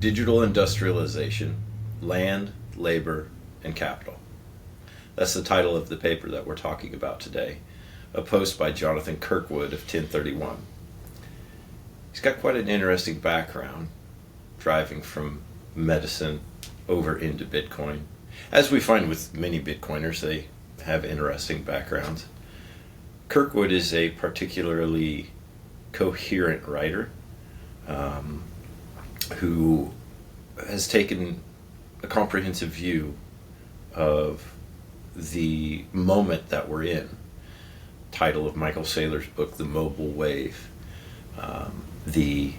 Digital Industrialization, Land, Labor, and Capital. That's the title of the paper that we're talking about today, a post by Jonathan Kirkwood of 1031. He's got quite an interesting background, driving from medicine over into Bitcoin. As we find with many Bitcoiners, they have interesting backgrounds. Kirkwood is a particularly coherent writer who has taken a comprehensive view of the moment that we're in. Title of Michael Saylor's book, The Mobile Wave. The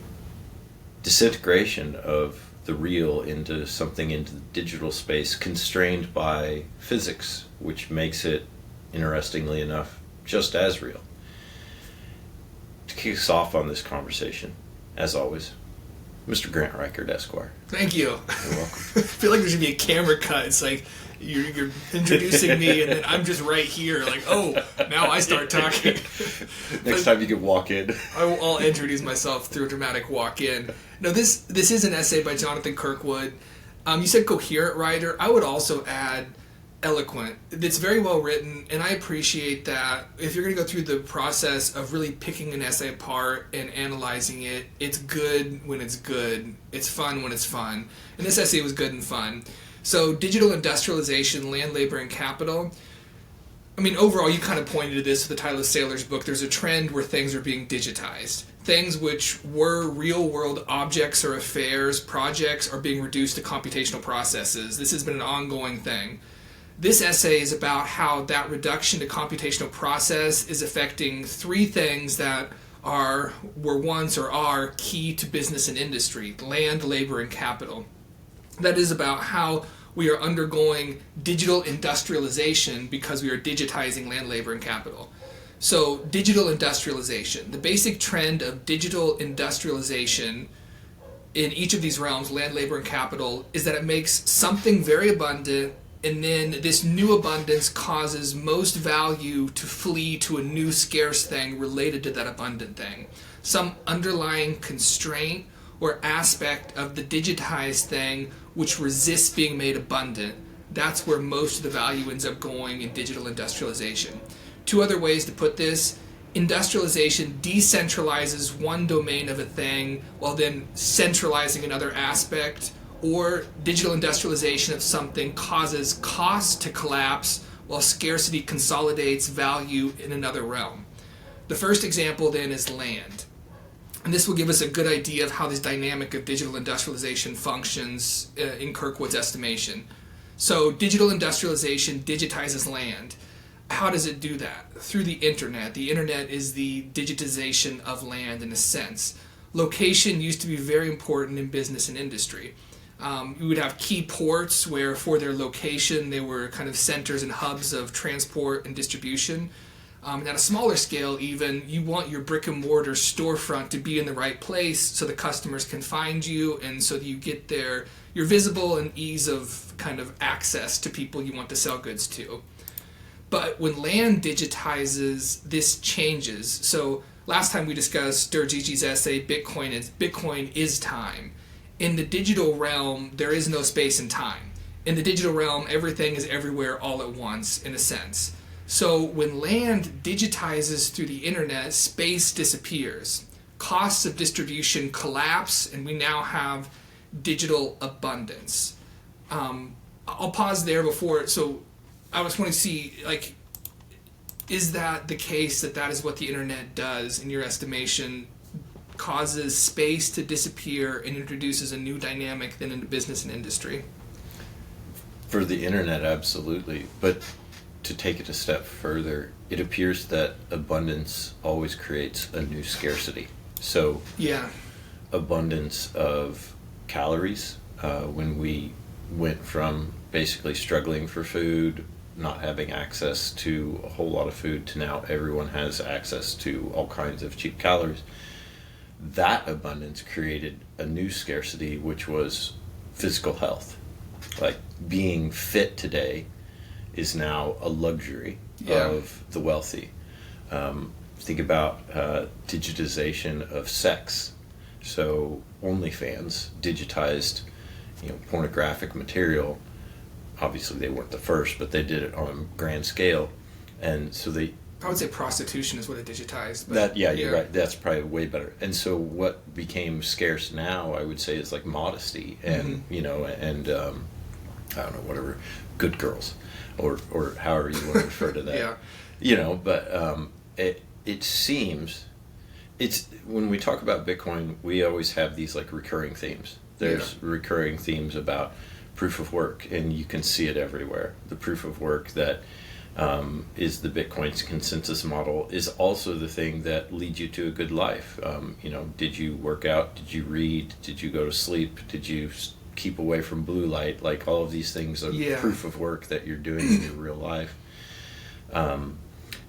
disintegration of the real into something into the digital space constrained by physics, which makes it, interestingly enough, just as real. To kick us off on this conversation, as always, Mr. Grant Reichert, Esquire. Thank you. You're welcome. I feel like there should be a camera cut. It's like you're introducing me, and then I'm just right here. Like, oh, now I start talking. Next time you can walk in. I'll introduce myself through a dramatic walk-in. No, this is an essay by Jonathan Kirkwood. You said coherent writer. I would also add eloquent. It's very well written, and I appreciate that. If you're going to go through the process of really picking an essay apart and analyzing it, it's good when it's good. It's fun when it's fun. And this essay was good and fun. So, digital industrialization, land, labor, and capital. I mean, overall, you kind of pointed to this with the title of Saylor's book. There's a trend where things are being digitized. Things which were real-world objects or affairs, projects, are being reduced to computational processes. This has been an ongoing thing. This essay is about how that reduction to computational process is affecting three things that were once or are key to business and industry: land, labor, and capital. That is about how we are undergoing digital industrialization because we are digitizing land, labor, and capital. So, digital industrialization. The basic trend of digital industrialization in each of these realms, land, labor, and capital, is that it makes something very abundant, and then this new abundance causes most value to flee to a new scarce thing related to that abundant thing. Some underlying constraint or aspect of the digitized thing which resists being made abundant. That's where most of the value ends up going in digital industrialization. Two other ways to put this: industrialization decentralizes one domain of a thing while then centralizing another aspect, or digital industrialization of something causes cost to collapse while scarcity consolidates value in another realm. The first example then is land. And this will give us a good idea of how this dynamic of digital industrialization functions in Kirkwood's estimation. So, digital industrialization digitizes land. How does it do that? Through the internet. The internet is the digitization of land in a sense. Location used to be very important in business and industry. You would have key ports where, for their location, they were kind of centers and hubs of transport and distribution. And at a smaller scale even, you want your brick and mortar storefront to be in the right place so the customers can find you, and so that you get there, you're visible and ease of kind of access to people you want to sell goods to. But when land digitizes, this changes. So last time we discussed Durgigi's essay, Bitcoin is time. In the digital realm, there is no space and time. In the digital realm, everything is everywhere all at once, in a sense. So when land digitizes through the internet, space disappears. Costs of distribution collapse, and we now have digital abundance. I'll pause there before. So I just want to see, like, is that the case that is what the internet does, in your estimation? Causes space to disappear and introduces a new dynamic then into business and industry? For the internet, absolutely. But to take it a step further, it appears that abundance always creates a new scarcity. So, yeah, abundance of calories, when we went from basically struggling for food, not having access to a whole lot of food, to now everyone has access to all kinds of cheap calories. That abundance created a new scarcity, which was physical health. Like, being fit today is now a luxury of the wealthy. Think about digitization of sex. So OnlyFans digitized, pornographic material. Obviously, they weren't the first, but they did it on a grand scale, and so they. I would say prostitution is what it digitized. But That yeah, you're right. That's probably way better. And so what became scarce now, I would say, is like modesty and and I don't know, whatever, good girls, or however you want to refer to that. Yeah. But it seems it's when we talk about Bitcoin, we always have these like recurring themes. There's recurring themes about proof of work, and you can see it everywhere. The proof of work that is the Bitcoin's consensus model is also the thing that leads you to a good life. Did you work out? Did you read? Did you go to sleep? Did you keep away from blue light? Like all of these things are proof of work that you're doing in your real life.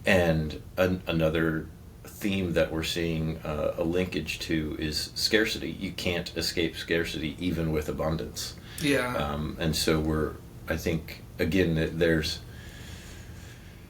And another theme that we're seeing a linkage to is scarcity. You can't escape scarcity even with abundance. Yeah. And so I think, again, that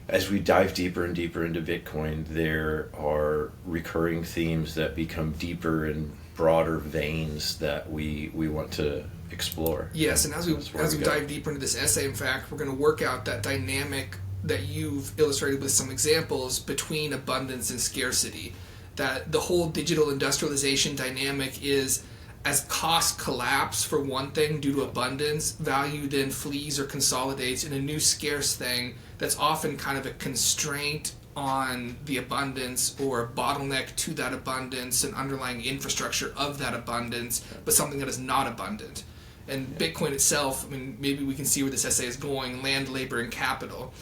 as we dive deeper and deeper into Bitcoin, there are recurring themes that become deeper and broader veins that we want to explore. Yes, and as we dive deeper into this essay, in fact, we're going to work out that dynamic that you've illustrated with some examples between abundance and scarcity. That the whole digital industrialization dynamic is, as costs collapse for one thing due to abundance, value then flees or consolidates in a new scarce thing that's often kind of a constraint on the abundance or a bottleneck to that abundance and underlying infrastructure of that abundance, but something that is not abundant. And Bitcoin itself, maybe we can see where this essay is going, land, labor, and capital.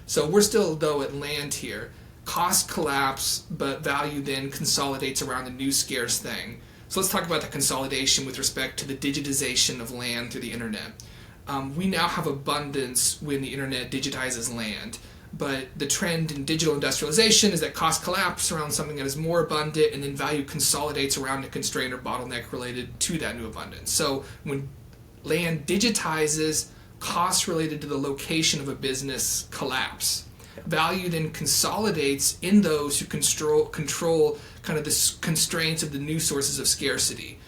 So we're still, though, at land here. Costs collapse, but value then consolidates around the new scarce thing. So let's talk about the consolidation with respect to the digitization of land through the internet. We now have abundance when the internet digitizes land, but the trend in digital industrialization is that costs collapse around something that is more abundant, and then value consolidates around a constraint or bottleneck related to that new abundance. So when land digitizes, costs related to the location of a business collapse. Value then consolidates in those who control kind of the constraints of the new sources of scarcity.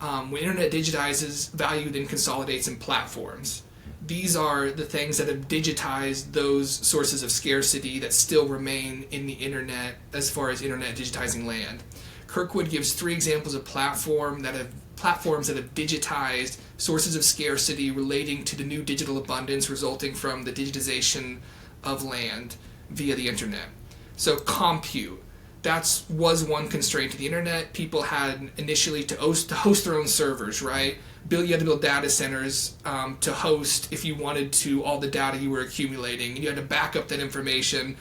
When internet digitizes, value then consolidates in platforms. These are the things that have digitized those sources of scarcity that still remain in the internet as far as internet digitizing land. Kirkwood gives 3 examples of platforms that have digitized sources of scarcity relating to the new digital abundance resulting from the digitization of land via the internet. So compute, that was one constraint to the internet. People had initially to host their own servers, right? You had to build data centers to host if you wanted to all the data you were accumulating. And you had to back up that information.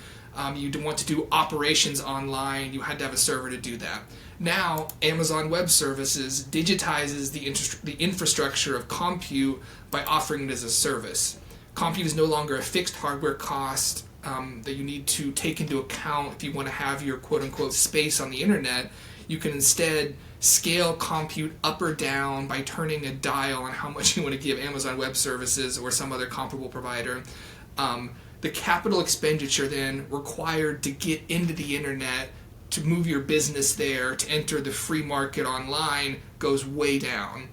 You'd want to do operations online. You had to have a server to do that. Now, Amazon Web Services digitizes the infrastructure of compute by offering it as a service. Compute is no longer a fixed hardware cost that you need to take into account if you want to have your quote-unquote space on the internet. You can instead scale compute up or down by turning a dial on how much you want to give Amazon Web Services or some other comparable provider. The capital expenditure then required to get into the internet, to move your business there, to enter the free market online goes way down.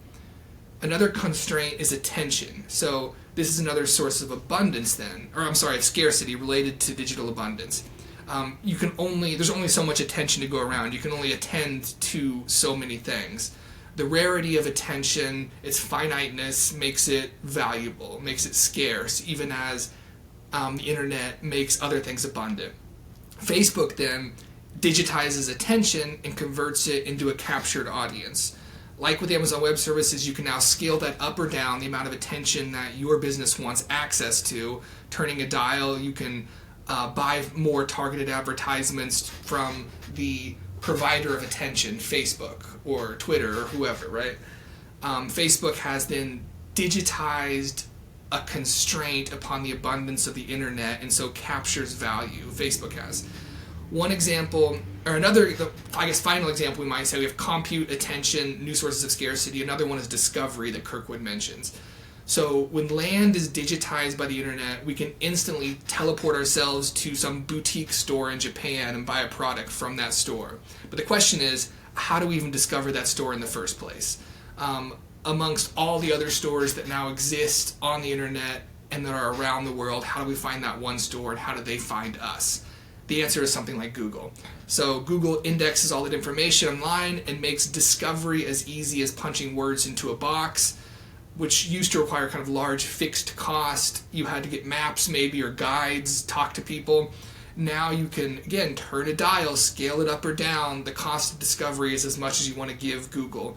Another constraint is attention. So this is another source of abundance then, of scarcity related to digital abundance. There's only so much attention to go around. You can only attend to so many things. The rarity of attention, its finiteness, makes it valuable, makes it scarce, even as the internet makes other things abundant. Facebook then digitizes attention and converts it into a captured audience. Like with Amazon Web Services, you can now scale that up or down, the amount of attention that your business wants access to. Turning a dial, you can buy more targeted advertisements from the provider of attention, Facebook or Twitter or whoever, right? Facebook has then digitized a constraint upon the abundance of the internet and so captures value. Facebook has. One example, or another, final example we might say, we have compute, attention, new sources of scarcity. Another one is discovery that Kirkwood mentions. So when land is digitized by the internet, we can instantly teleport ourselves to some boutique store in Japan and buy a product from that store. But the question is, how do we even discover that store in the first place? Amongst all the other stores that now exist on the internet and that are around the world, how do we find that one store and how do they find us? The answer is something like Google. So Google indexes all that information online and makes discovery as easy as punching words into a box, which used to require kind of large fixed cost. You had to get maps maybe or guides, talk to people. Now you can, again, turn a dial, scale it up or down. The cost of discovery is as much as you want to give Google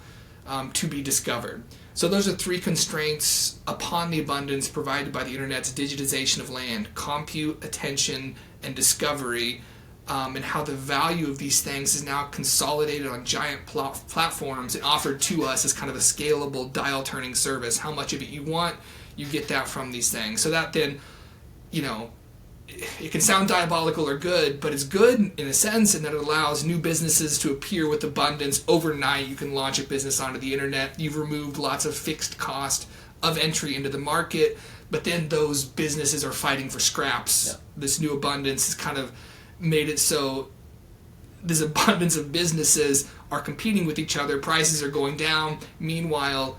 to be discovered. So those are three constraints upon the abundance provided by the internet's digitization of land: compute, attention, and discovery, and how the value of these things is now consolidated on giant platforms and offered to us as kind of a scalable dial-turning service. How much of it you want, you get that from these things. So that then, it can sound diabolical or good, but it's good in a sense in that it allows new businesses to appear with abundance. Overnight, you can launch a business onto the internet. You've removed lots of fixed cost of entry into the market, but then those businesses are fighting for scraps. Yeah. This new abundance has kind of made it so this abundance of businesses are competing with each other. Prices are going down. Meanwhile,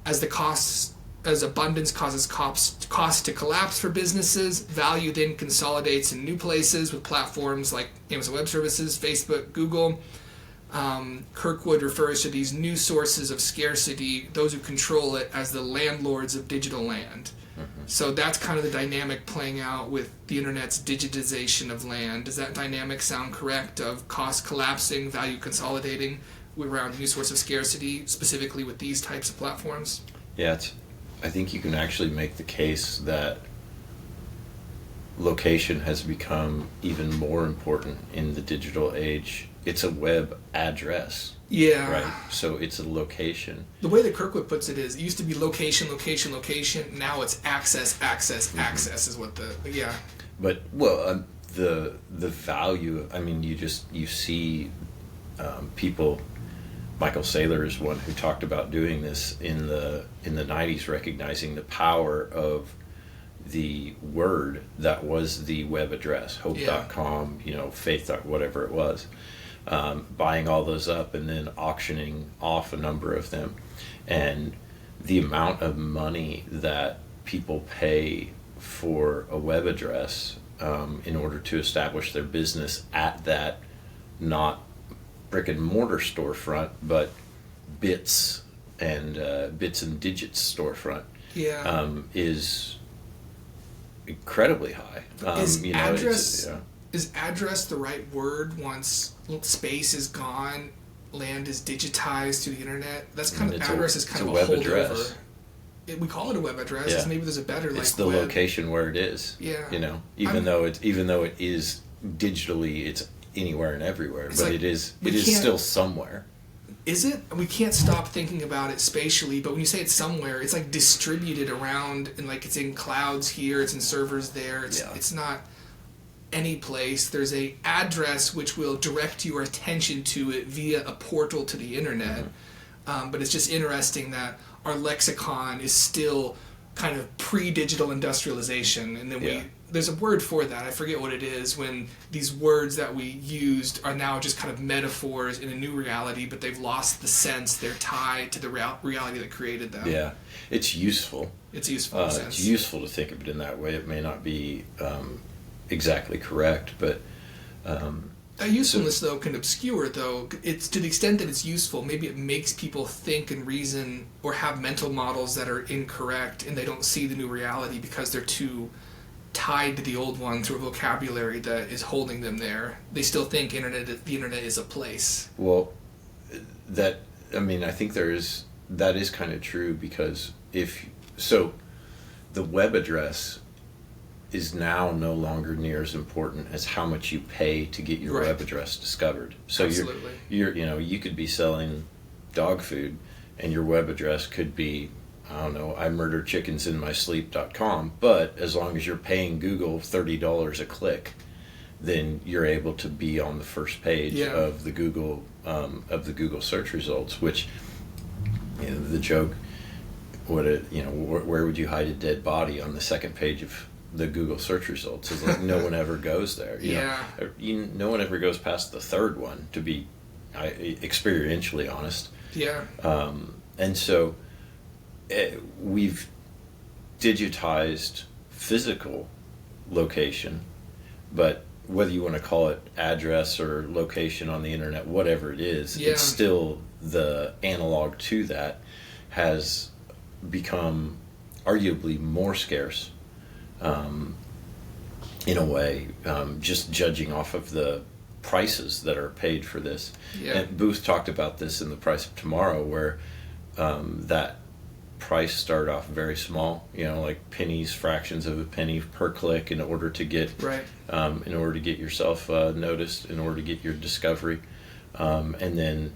as abundance causes costs to collapse for businesses, value then consolidates in new places with platforms like Amazon Web Services, Facebook, Google. Kirkwood refers to these new sources of scarcity, those who control it, as the landlords of digital land. Mm-hmm. So that's kind of the dynamic playing out with the internet's digitization of land. Does that dynamic sound correct, of cost collapsing, value consolidating around a new source of scarcity, specifically with these types of platforms? Yeah, I think you can actually make the case that location has become even more important in the digital age. It's a web address. Yeah. Right? So it's a location. The way that Kirkwood puts it is, it used to be location, location, location. Now it's access, access, mm-hmm. access is what yeah. But, the value, I mean, you see people. Michael Saylor is one who talked about doing this in the 90s, recognizing the power of the word that was the web address, hope.com, faith, whatever it was, buying all those up and then auctioning off a number of them. And the amount of money that people pay for a web address in order to establish their business at that, not brick and mortar storefront, but bits and digits storefront, is incredibly high. Is address the right word once space is gone, land is digitized to the internet? That's kind of address is kind of a web holdover. Address. We call it a web address. Yeah. Maybe there's a better It's the location where it is. Yeah. Even though it is digitally, it's anywhere and everywhere, but it is still somewhere. Is it? We can't stop thinking about it spatially, but when you say it's somewhere, it's like distributed around, and like it's in clouds here, it's in servers there. It's not any place. There's a address which will direct your attention to it via a portal to the internet. Mm-hmm. But it's just interesting that our lexicon is still kind of pre-digital industrialization, and then there's a word for that. I forget what it is, when these words that we used are now just kind of metaphors in a new reality, but they've lost the sense. They're tied to the reality that created them. Yeah, it's useful. It's useful. It's useful to think of it in that way. It may not be exactly correct, but that usefulness though can obscure. Though it's to the extent that it's useful, maybe it makes people think and reason or have mental models that are incorrect, and they don't see the new reality because they're too tied to the old one through a vocabulary that is holding them there. They still think the internet is a place. Well, I think that is kind of true, because the web address is now no longer near as important as how much you pay to get your web address discovered. So absolutely. You could be selling dog food and your web address could be, I don't know, I murder chickens in my sleep.com, but as long as you're paying Google $30 a click, then you're able to be on the first page of the Google search results, which, the joke, where would you hide a dead body on the second page of the Google search results? Is like no one ever goes there. No one ever goes past the third one, to be experientially honest. Yeah. And so we've digitized physical location, but whether you want to call it address or location on the internet, whatever it is, Yeah. it's still the analog to that has become arguably more scarce, in a way, just judging off of the prices that are paid for this. Yeah. And Booth talked about this in The Price of Tomorrow, where that price started off very small, like pennies, fractions of a penny per click in order to get Right. in order to get yourself noticed, in order to get your discovery, and then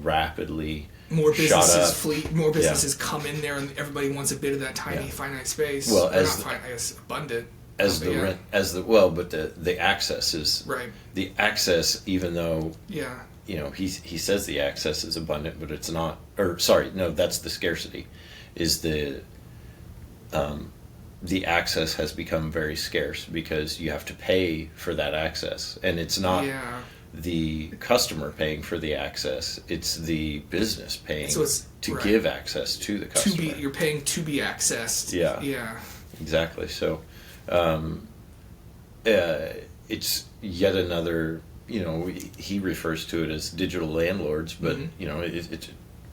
rapidly More shot up. businesses more businesses come in there, and everybody wants a bit of that tiny finite space. Well, Or as not the- finite, I guess abundant. As But the yeah. rent, but the access is Right. the access, even though Yeah. he says the access is abundant, but it's not. Or sorry, no, that's the scarcity. Is the access has become very scarce because you have to pay for that access, and it's not Yeah. the customer paying for the access; it's the business paying So it's- to right. give access to the customer. You're paying to be accessed. Yeah. Yeah. Exactly. So, it's yet another. He refers to it as digital landlords, but it's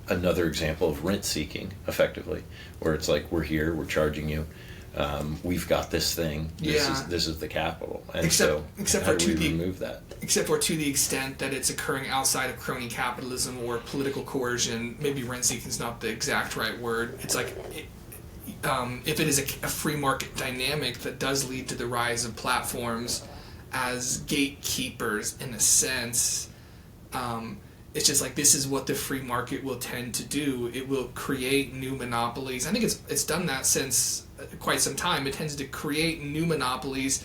another example of rent seeking, effectively, where it's like, we're here, we're charging you, we've got this thing. This is the capital, and except how for do to we the remove that? Except for to the extent that it's occurring outside of crony capitalism or political coercion. Maybe rent seeking is not the exact right word. It's like, if it is a free market dynamic that does lead to the rise of platforms as gatekeepers, in a sense, it's just like, this is what the free market will tend to do. It will create new monopolies. I think it's done that since quite some time. It tends to create new monopolies,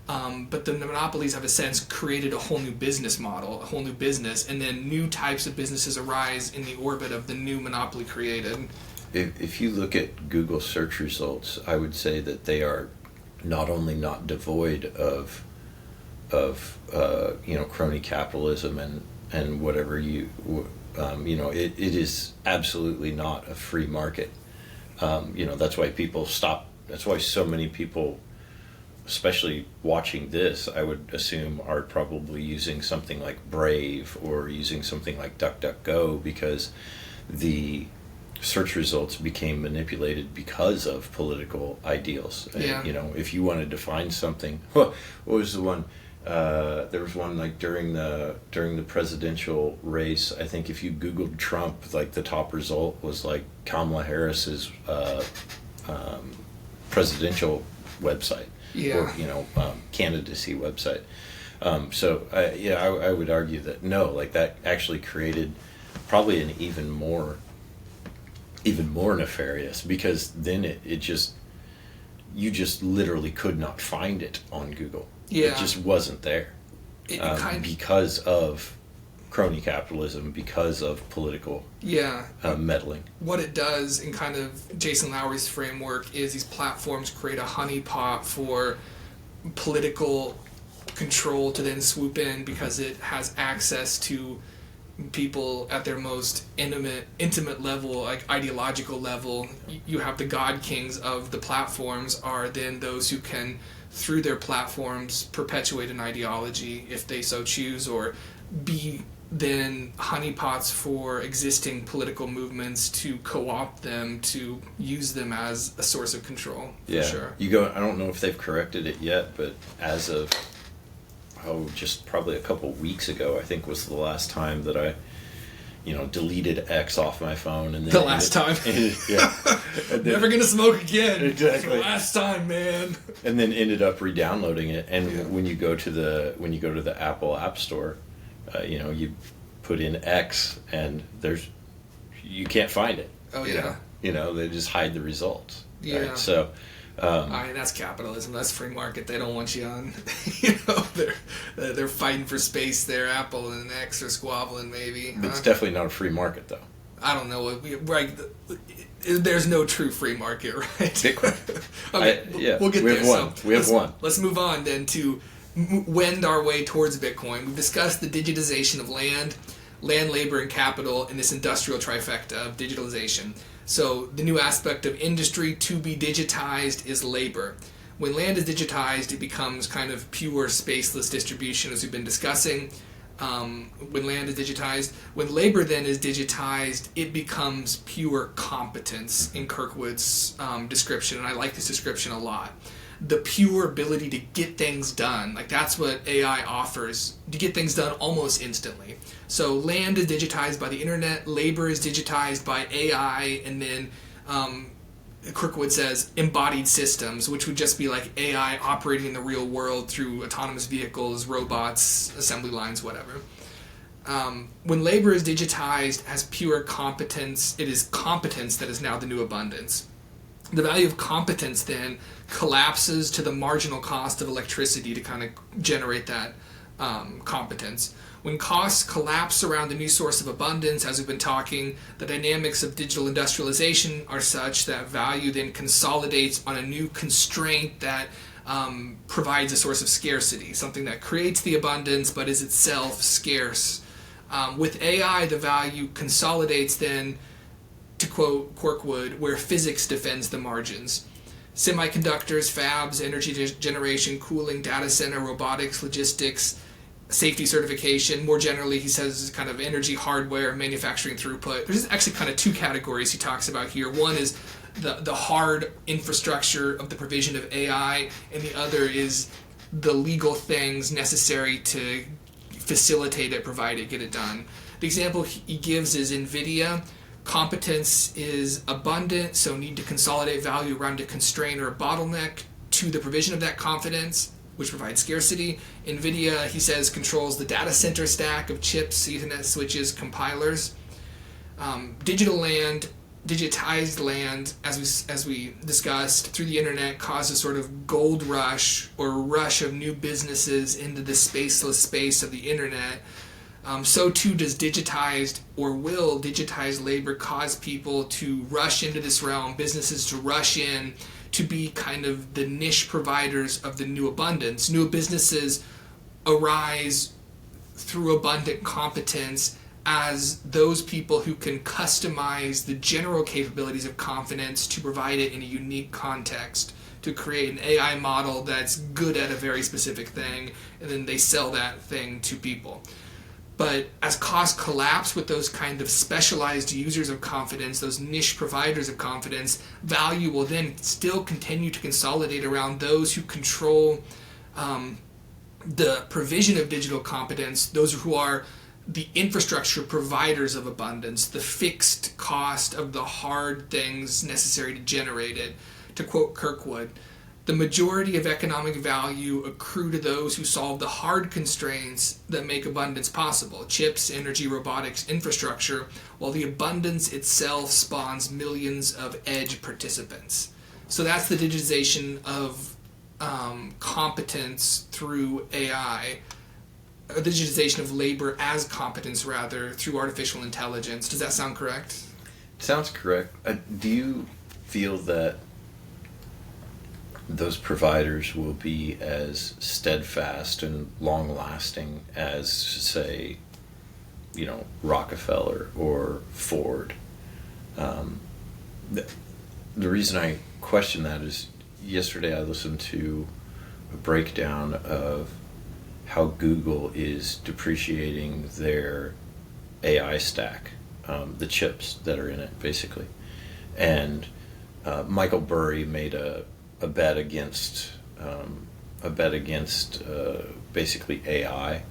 but the monopolies have, a sense, created a whole new business model, a whole new business, and then new types of businesses arise in the orbit of the new monopoly created. If you look at Google search results, I would say that they are not only not devoid of crony capitalism and whatever it is absolutely not a free market. That's why people stop. That's why so many people, especially watching this, I would assume, are probably using something like Brave or using something like DuckDuckGo, because the search results became manipulated because of political ideals. Yeah. If you wanted to find something, what was the one? There was one like during the presidential race. I think if you Googled Trump, like the top result was like Kamala Harris's presidential website, Yeah. or candidacy website. I would argue that no, like that actually created probably an even more nefarious, because then it just, you just literally could not find it on Google. Yeah. It just wasn't there. Because of crony capitalism, because of political meddling. What it does in kind of Jason Lowery's framework is these platforms create a honeypot for political control to then swoop in, because it has access to people at their most intimate level, like ideological level. You have the god kings of the platforms are then those who can, through their platforms, perpetuate an ideology if they so choose, or be then honeypots for existing political movements to co-opt them, to use them as a source of control. For sure. I don't know if they've corrected it yet, but as of just probably a couple weeks ago, I think was the last time that I deleted X off my phone. And then the last time. Never gonna smoke again. Exactly. The last time, man. And then ended up re-downloading it. And when you go to the Apple App Store, you put in X, and you can't find it. Oh yeah. They just hide the results. Yeah. Right? So. That's capitalism. That's free market. They don't want you on. They're fighting for space there. Apple and X are squabbling, maybe. It's definitely not a free market, though. I don't know. There's no true free market, right? Bitcoin. Okay, we'll get we there. Have one. We have one. Let's move on then to wend our way towards Bitcoin. We've discussed the digitization of land. land, labor, and capital in this industrial trifecta of digitalization. So the new aspect of industry to be digitized is labor. When land is digitized, it becomes kind of pure spaceless distribution, as we've been discussing. When land is digitized. When labor then is digitized, it becomes pure competence in Kirkwood's description, and I like this description a lot. The pure ability to get things done, like that's what AI offers, to get things done almost instantly. So land is digitized by the internet, labor is digitized by AI, and then Kirkwood says embodied systems, which would just be like AI operating in the real world through autonomous vehicles, robots, assembly lines, whatever. When labor is digitized as pure competence, it is competence that is now the new abundance. The value of competence then collapses to the marginal cost of electricity to kind of generate that competence. When costs collapse around the new source of abundance, as we've been talking, the dynamics of digital industrialization are such that value then consolidates on a new constraint that provides a source of scarcity, something that creates the abundance but is itself scarce. With AI, the value consolidates then, to quote Kirkwood, where physics defends the margins. Semiconductors, fabs, energy generation, cooling, data center, robotics, logistics, safety certification. More generally, he says kind of energy, hardware, manufacturing throughput. There's actually kind of two categories he talks about here. One is the hard infrastructure of the provision of AI, and the other is the legal things necessary to facilitate it, provide it, get it done. The example he gives is NVIDIA. Competence is abundant, so need to consolidate value around a constraint or a bottleneck to the provision of that confidence, which provides scarcity. NVIDIA, he says, controls the data center stack of chips, Ethernet switches, compilers. Digital land, digitized land, as we discussed, through the internet causes sort of gold rush or rush of new businesses into the spaceless space of the internet. So too does digitized or will digitized labor cause people to rush into this realm, businesses to rush in, to be kind of the niche providers of the new abundance. New businesses arise through abundant competence as those people who can customize the general capabilities of confidence to provide it in a unique context, to create an AI model that's good at a very specific thing, and then they sell that thing to people. But as costs collapse with those kind of specialized users of confidence, those niche providers of confidence, value will then still continue to consolidate around those who control the provision of digital competence, those who are the infrastructure providers of abundance, the fixed cost of the hard things necessary to generate it. To quote Kirkwood, the majority of economic value accrue to those who solve the hard constraints that make abundance possible: chips, energy, robotics, infrastructure, while the abundance itself spawns millions of edge participants. So that's the digitization of competence through AI, or the digitization of labor as competence, rather, through artificial intelligence. Does that sound correct? Sounds correct. Do you feel that those providers will be as steadfast and long-lasting as, say, Rockefeller or Ford? The reason I question that is yesterday I listened to a breakdown of how Google is depreciating their AI stack, the chips that are in it, basically. And Michael Burry made a bet against basically AI,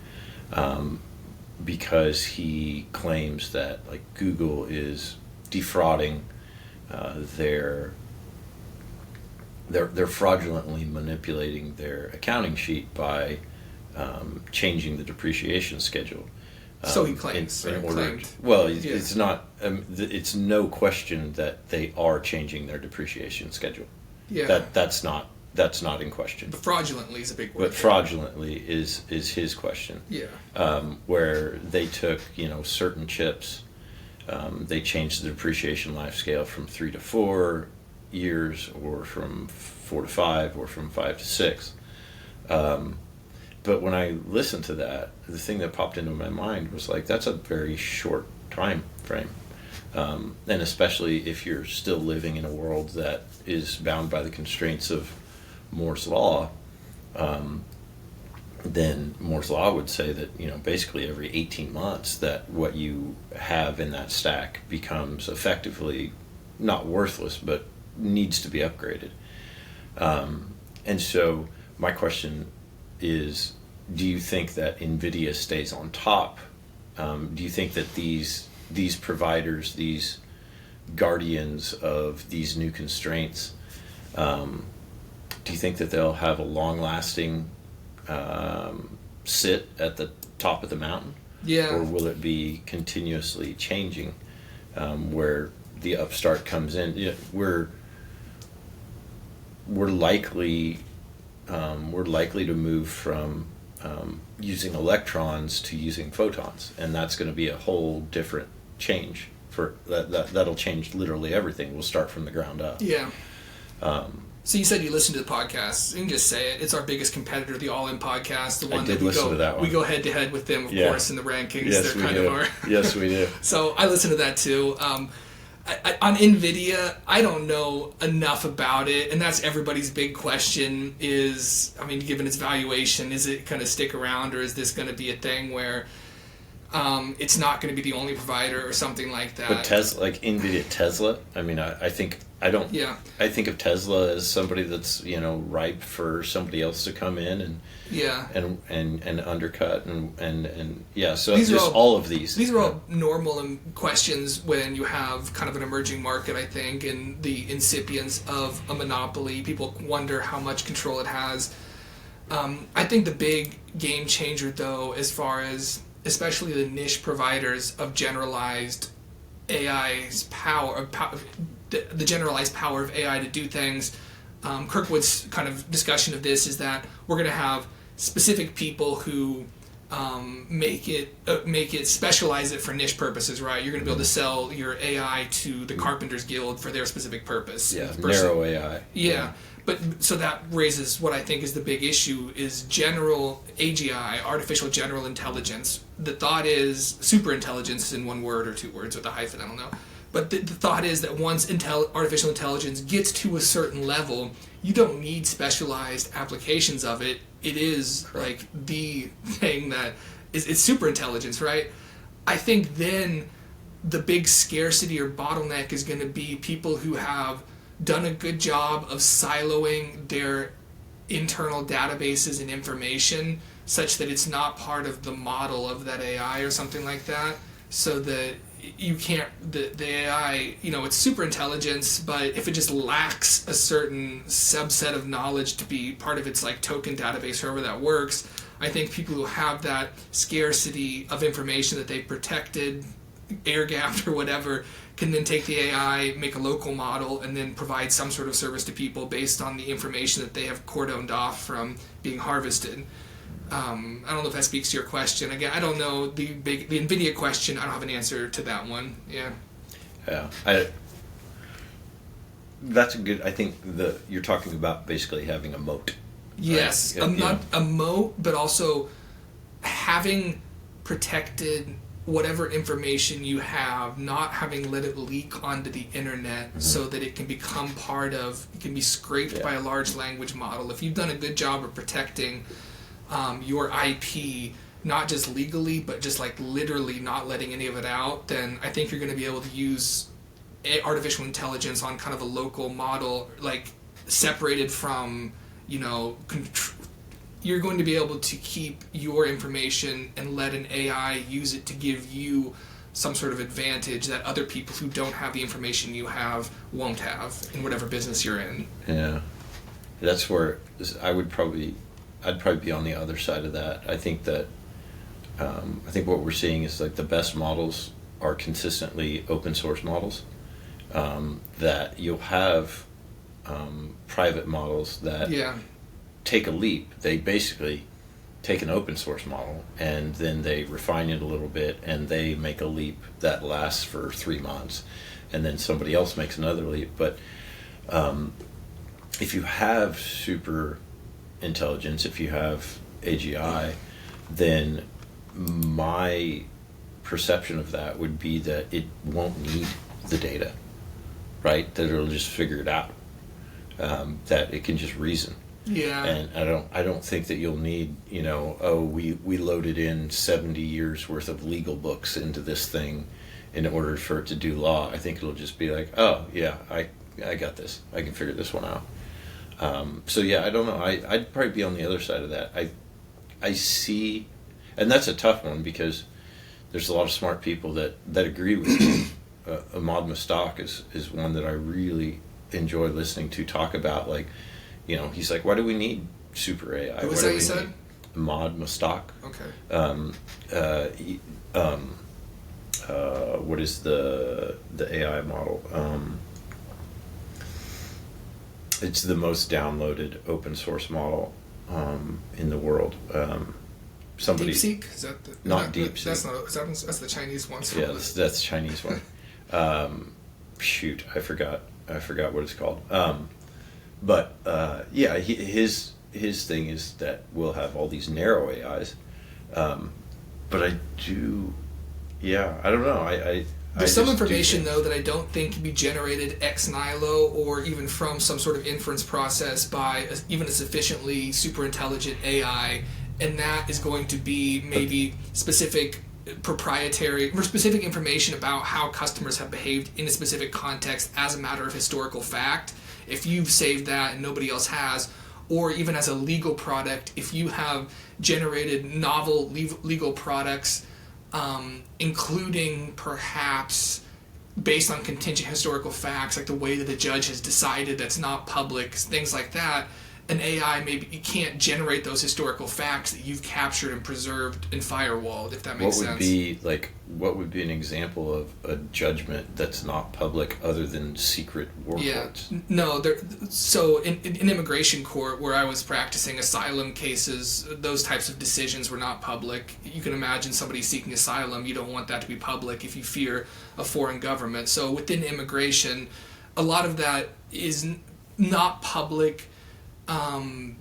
because he claims that Google is defrauding they're fraudulently manipulating their accounting sheet by changing the depreciation schedule. So he claims. It's not. It's no question that they are changing their depreciation schedule. Yeah. That's not in question. But fraudulently is a big word. But fraudulently is his question. Yeah. Where they took certain chips, they changed the depreciation life scale from 3 to 4 years, or from 4 to 5, or from 5 to 6. But when I listened to that, the thing that popped into my mind was like, that's a very short time frame. And especially if you're still living in a world that is bound by the constraints of Moore's Law, then Moore's Law would say that, basically every 18 months that what you have in that stack becomes effectively not worthless, but needs to be upgraded. And so my question is, do you think that NVIDIA stays on top? Do you think that these providers, these guardians of these new constraints, do you think that they'll have a long-lasting sit at the top of the mountain? Yeah. Or will it be continuously changing, where the upstart comes in? We're likely to move from using electrons to using photons, and that's going to be a whole different change. That'll change literally everything. We'll start from the ground up. Yeah. So you said you listened to the podcast. You can just say it. It's our biggest competitor, the All In podcast. The one I did listen to that one. We go head to head with them, of course, in the rankings. Yes, They're kind of our. Yes, we do. So I listened to that too. On NVIDIA, I don't know enough about it, and that's everybody's big question is, given its valuation, is it going to stick around, or is this going to be a thing where it's not going to be the only provider or something like that? But Tesla, like NVIDIA Tesla, I think of Tesla as somebody that's, ripe for somebody else to come in and undercut and so these just all of these. These are all normal questions when you have kind of an emerging market, I think, and the incipience of a monopoly. People wonder how much control it has. I think the big game changer, though, as far as especially the niche providers of generalized AI's power, the generalized power of AI to do things. Kirkwood's kind of discussion of this is that we're going to have specific people who make it specialize it for niche purposes, right? You're going to be able to sell your AI to the Carpenters Guild for their specific purpose. Yeah, narrow AI. Yeah. But so that raises what I think is the big issue is general AGI, artificial general intelligence. The thought is superintelligence in one word or two words with a hyphen, I don't know. But the thought is that once artificial intelligence gets to a certain level, you don't need specialized applications of it. It is like the thing that it's superintelligence, right? I think then the big scarcity or bottleneck is going to be people who have done a good job of siloing their internal databases and information such that it's not part of the model of that AI or something like that, so that you can't, the AI, it's super intelligence, but if it just lacks a certain subset of knowledge to be part of its like token database, however that works, I think people who have that scarcity of information that they've protected, air gapped or whatever, can then take the AI, make a local model, and then provide some sort of service to people based on the information that they have cordoned off from being harvested. I don't know if that speaks to your question. Again, I don't know the NVIDIA question. I don't have an answer to that one. Yeah. That's a good. I think you're talking about basically having a moat. Yes, right? Not a moat, but also having protected whatever information you have, not having let it leak onto the internet, so that it can become it can be scraped by a large language model. If you've done a good job of protecting your IP, not just legally, but just like literally not letting any of it out, then I think you're going to be able to use artificial intelligence on kind of a local model, like separated from, you're going to be able to keep your information and let an AI use it to give you some sort of advantage that other people who don't have the information you have won't have in whatever business you're in. Yeah. That's where I'd probably be on the other side of that. I think that I think what we're seeing is like the best models are consistently open source models. That you'll have private models that take a leap. They basically take an open source model and then they refine it a little bit and they make a leap that lasts for 3 months, and then somebody else makes another leap. But if you have super intelligence, if you have AGI, then my perception of that would be that it won't need the data, right? That it'll just figure it out. That it can just reason. Yeah. And I don't think that you'll need, we loaded in 70 years worth of legal books into this thing in order for it to do law. I think it'll just be like, oh yeah, I got this. I can figure this one out. So yeah, I don't know. I'd probably be on the other side of that. I see, and that's a tough one because there's a lot of smart people that agree with me. Ahmad Mustaq is one that I really enjoy listening to talk about, like, he's like, why do we need super AI? Who was that you said? Ahmad Mustaq. Okay. What is the AI model? It's the most downloaded open source model in the world. Somebody DeepSeek? Is that not DeepSeek? That's the Chinese one. Yeah, that's the Chinese one. Shoot, I forgot what it's called. But yeah, his thing is that we'll have all these narrow AIs. But I don't know. There's some information, though, that I don't think can be generated ex nihilo or even from some sort of inference process by even a sufficiently super intelligent AI, and that is going to be maybe specific proprietary or specific information about how customers have behaved in a specific context as a matter of historical fact. If you've saved that and nobody else has, or even as a legal product, if you have generated novel legal products, including perhaps based on contingent historical facts, like the way that the judge has decided that's not public, things like that, an AI maybe you can't generate those historical facts that you've captured and preserved and firewalled, if that makes sense. What would be an example of a judgment that's not public other than secret war courts? No, so in immigration court where I was practicing asylum cases, those types of decisions were not public. You can imagine somebody seeking asylum, you don't want that to be public if you fear a foreign government. So within immigration, a lot of that is not public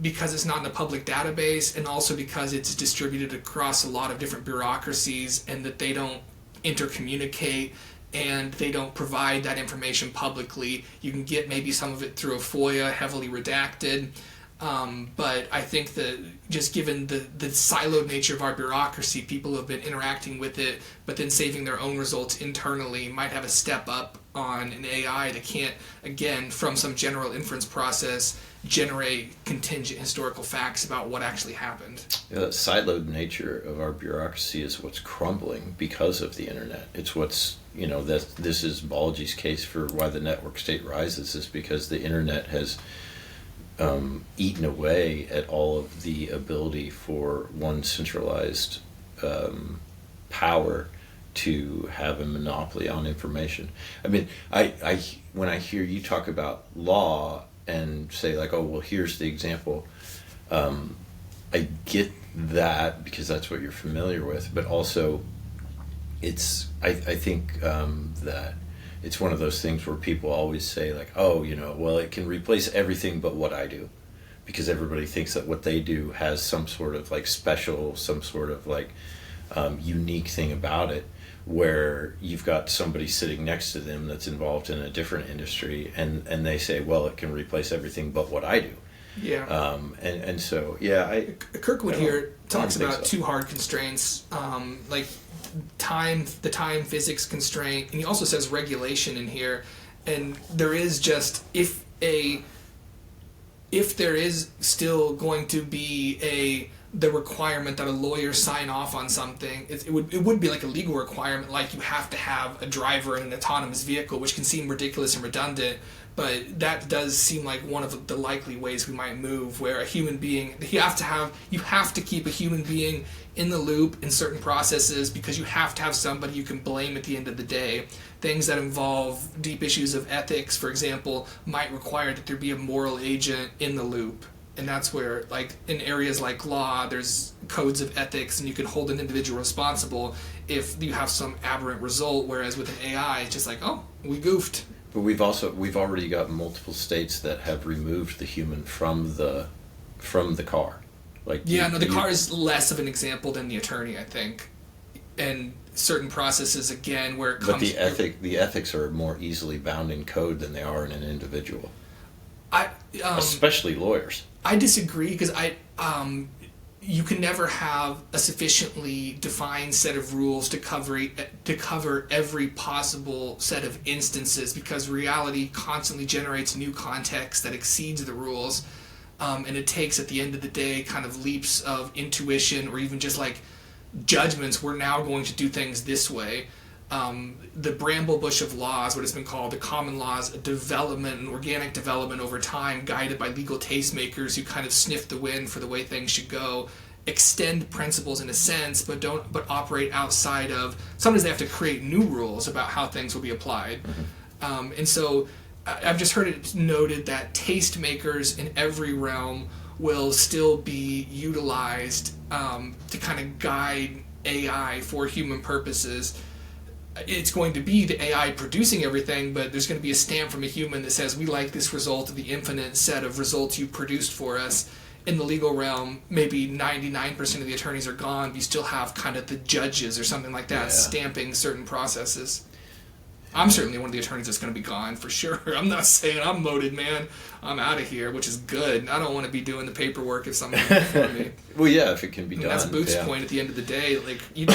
because it's not in a public database, and also because it's distributed across a lot of different bureaucracies, and that they don't intercommunicate and they don't provide that information publicly. You can get maybe some of it through a FOIA, heavily redacted. But I think that just given the siloed nature of our bureaucracy, people who have been interacting with it, but then saving their own results internally, might have a step up on an AI that can't, again, from some general inference process, generate contingent historical facts about what actually happened. Yeah, that siloed nature of our bureaucracy is what's crumbling because of the internet. It's what's, this is Balaji's case for why the network state rises, is because the internet has eaten away at all of the ability for one centralized power to have a monopoly on information. I mean, I when I hear you talk about law and say like, oh, well, here's the example, I get that because that's what you're familiar with, but also it's, I think that it's one of those things where people always say like, oh, well, it can replace everything but what I do, because everybody thinks that what they do has some sort of like special, some sort of like unique thing about it, where you've got somebody sitting next to them that's involved in a different industry, and they say, well, it can replace everything but what I do. Yeah. And so, yeah, Kirkwood here talks about so. two hard constraints, like the time physics constraint, and he also says regulation in here. And there is just, if there is still going to be the requirement that a lawyer sign off on something, it would be like a legal requirement, like you have to have a driver in an autonomous vehicle, which can seem ridiculous and redundant, but that does seem like one of the likely ways we might move, where a human being, you have to keep a human being in the loop in certain processes, because you have to have somebody you can blame at the end of the day. Things that involve deep issues of ethics, for example, might require that there be a moral agent in the loop. And that's where, like, in areas like law, there's codes of ethics, and you can hold an individual responsible if you have some aberrant result, whereas with an AI, it's just like, oh, we goofed. But we've already got multiple states that have removed the human from the car. Like yeah, no, the car is less of an example than the attorney, I think, and certain processes again where it comes. But the ethics are more easily bound in code than they are in an individual. Especially lawyers. I disagree because you can never have a sufficiently defined set of rules to cover every possible set of instances, because reality constantly generates new context that exceeds the rules, and it takes, at the end of the day, kind of leaps of intuition or even just like judgments. We're now going to do things this way. The bramble bush of laws, what has been called the common laws, development and organic development over time, guided by legal tastemakers who kind of sniff the wind for the way things should go, extend principles in a sense, but operate outside of. Sometimes they have to create new rules about how things will be applied, and so I've just heard it noted that tastemakers in every realm will still be utilized to kind of guide AI for human purposes. It's going to be the AI producing everything, but there's going to be a stamp from a human that says, we like this result of the infinite set of results you produced for us. In the legal realm, maybe 99% of the attorneys are gone, but you still have kind of the judges or something like that stamping certain processes. I'm certainly one of the attorneys that's going to be gone for sure. I'm not saying I'm loaded, man. I'm out of here, which is good. I don't want to be doing the paperwork if someone can for me. Well, yeah, if it can be done. That's Booth's point at the end of the day. Like, you know,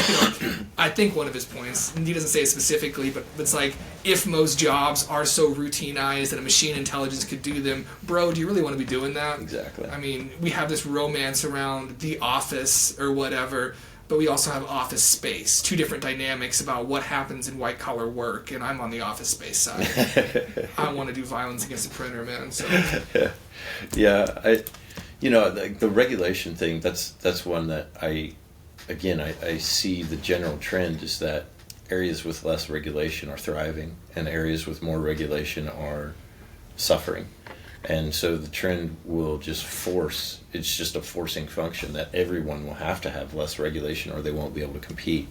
I think one of his points, and he doesn't say it specifically, but it's like, if most jobs are so routinized that a machine intelligence could do them, bro, do you really want to be doing that? Exactly. I mean, we have this romance around the office or whatever, but we also have office space. Two different dynamics about what happens in white-collar work, and I'm on the office space side. I want to do violence against the printer, man. So. Yeah, the regulation thing, that's one that I see the general trend is that areas with less regulation are thriving, and areas with more regulation are suffering. And so the trend will just it's just a forcing function that everyone will have to have less regulation or they won't be able to compete.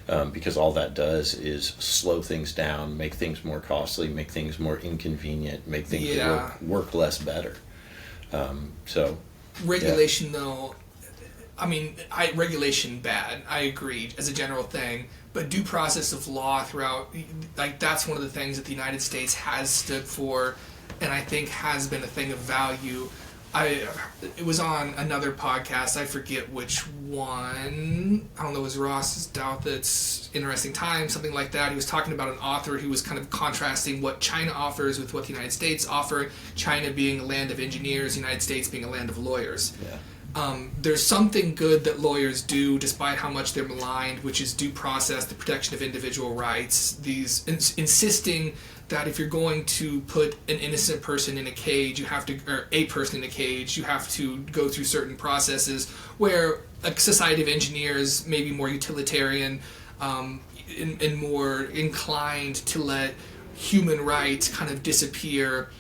Because all that does is slow things down, make things more costly, make things more inconvenient, make things work less better. Regulation, though, I mean, regulation bad, I agree, as a general thing. But due process of law throughout, like, that's one of the things that the United States has stood for, and I think has been a thing of value. It was on another podcast, I forget which one, I don't know, it was Ross Douthat's Interesting Times, something like that. He was talking about an author who was kind of contrasting what China offers with what the United States offer, China being a land of engineers, the United States being a land of lawyers. Yeah. There's something good that lawyers do, despite how much they're maligned, which is due process, the protection of individual rights, these insisting that if you're going to put an innocent person in a cage, or a person in a cage, you have to go through certain processes, where a society of engineers may be more utilitarian and more inclined to let human rights kind of disappear,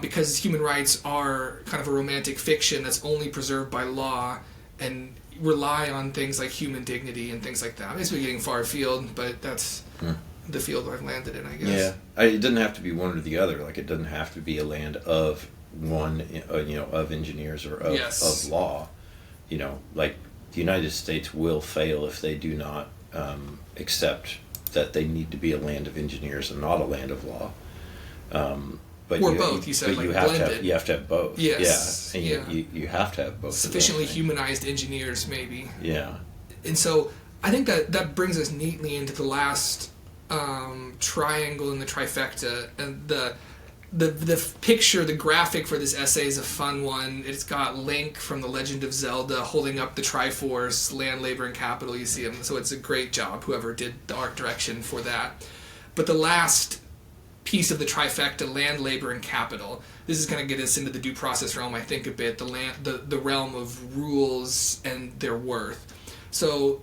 because human rights are kind of a romantic fiction that's only preserved by law and rely on things like human dignity and things like that. I mean, it's getting far afield, but that's the field I've landed in, I guess. Yeah, it doesn't have to be one or the other. Like, it doesn't have to be a land of one, of engineers or of law. Like, the United States will fail if they do not accept that they need to be a land of engineers and not a land of law. But both. You said, but like, you have blended. You have to have both. Yes. Yeah, and you have to have both. Sufficiently humanized engineers, maybe. Yeah. And so I think that brings us neatly into the last triangle in the trifecta, and the picture, the graphic for this essay is a fun one. It's got Link from The Legend of Zelda holding up the Triforce, land, labor, and capital. You see him, so it's a great job, whoever did the art direction for that. But the last piece of the trifecta, land, labor, and capital, this is going to get us into the due process realm, I think, a bit, the realm of rules and their worth. So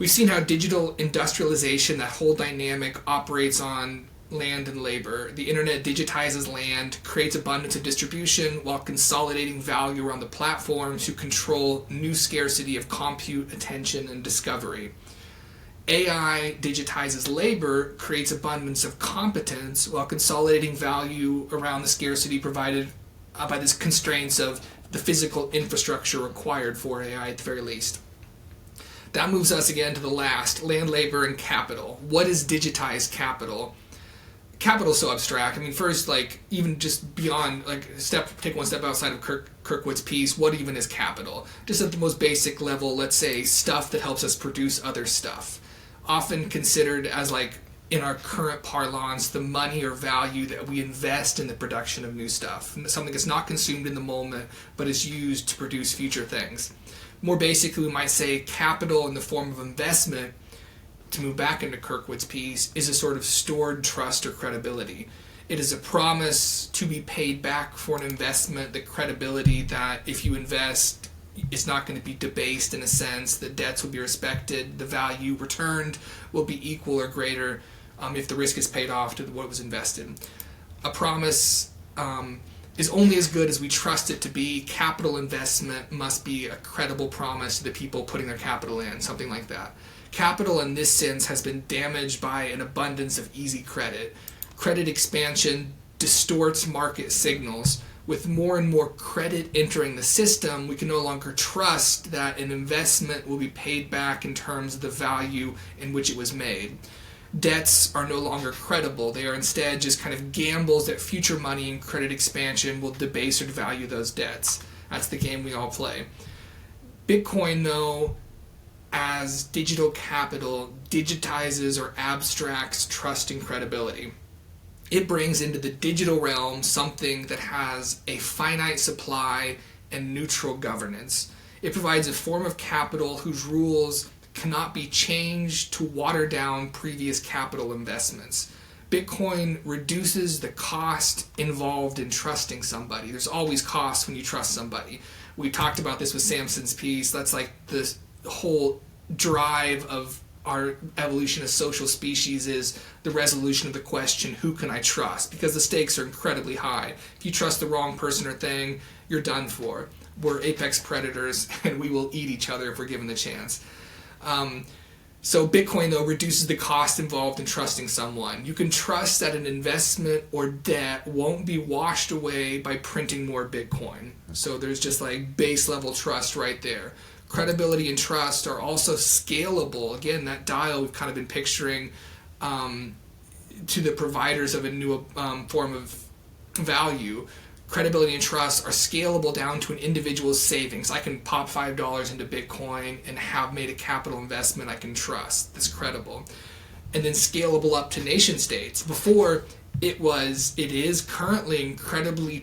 we've seen how digital industrialization, that whole dynamic, operates on land and labor. The internet digitizes land, creates abundance of distribution, while consolidating value around the platforms who control new scarcity of compute, attention, and discovery. AI digitizes labor, creates abundance of competence, while consolidating value around the scarcity provided by the constraints of the physical infrastructure required for AI at the very least. That moves us again to the last, land, labor, and capital. What is digitized capital? Capital is so abstract. I mean, first, like, even just beyond, like, take one step outside of Kirkwood's piece, what even is capital? Just at the most basic level, let's say, stuff that helps us produce other stuff. Often considered as, like, in our current parlance, the money or value that we invest in the production of new stuff. Something that's not consumed in the moment, but is used to produce future things. More basically, we might say capital in the form of investment, to move back into Kirkwood's piece, is a sort of stored trust or credibility. It is a promise to be paid back for an investment, the credibility that if you invest, it's not going to be debased in a sense, the debts will be respected, the value returned will be equal or greater if the risk is paid off to what was invested. A promise is only as good as we trust it to be. Capital investment must be a credible promise to the people putting their capital in, something like that. Capital in this sense has been damaged by an abundance of easy credit. Credit expansion distorts market signals. With more and more credit entering the system, we can no longer trust that an investment will be paid back in terms of the value in which it was made. Debts are no longer credible. They are instead just kind of gambles that future money and credit expansion will debase or devalue those debts. That's the game we all play. Bitcoin, though, as digital capital, digitizes or abstracts trust and credibility. It brings into the digital realm something that has a finite supply and neutral governance. It provides a form of capital whose rules cannot be changed to water down previous capital investments. Bitcoin reduces the cost involved in trusting somebody. There's always costs when you trust somebody. We talked about this with Samson's piece. That's like the whole drive of our evolution as social species, is the resolution of the question, who can I trust? Because the stakes are incredibly high. If you trust the wrong person or thing, you're done for. We're apex predators and we will eat each other if we're given the chance. So Bitcoin, though, reduces the cost involved in trusting someone. You can trust that an investment or debt won't be washed away by printing more Bitcoin. So there's just like base level trust right there. Credibility and trust are also scalable. Again, that dial we've kind of been picturing to the providers of a new form of value. Credibility and trust are scalable down to an individual's savings. I can pop $5 into Bitcoin and have made a capital investment I can trust. That's credible. And then scalable up to nation states. Before, it is currently incredibly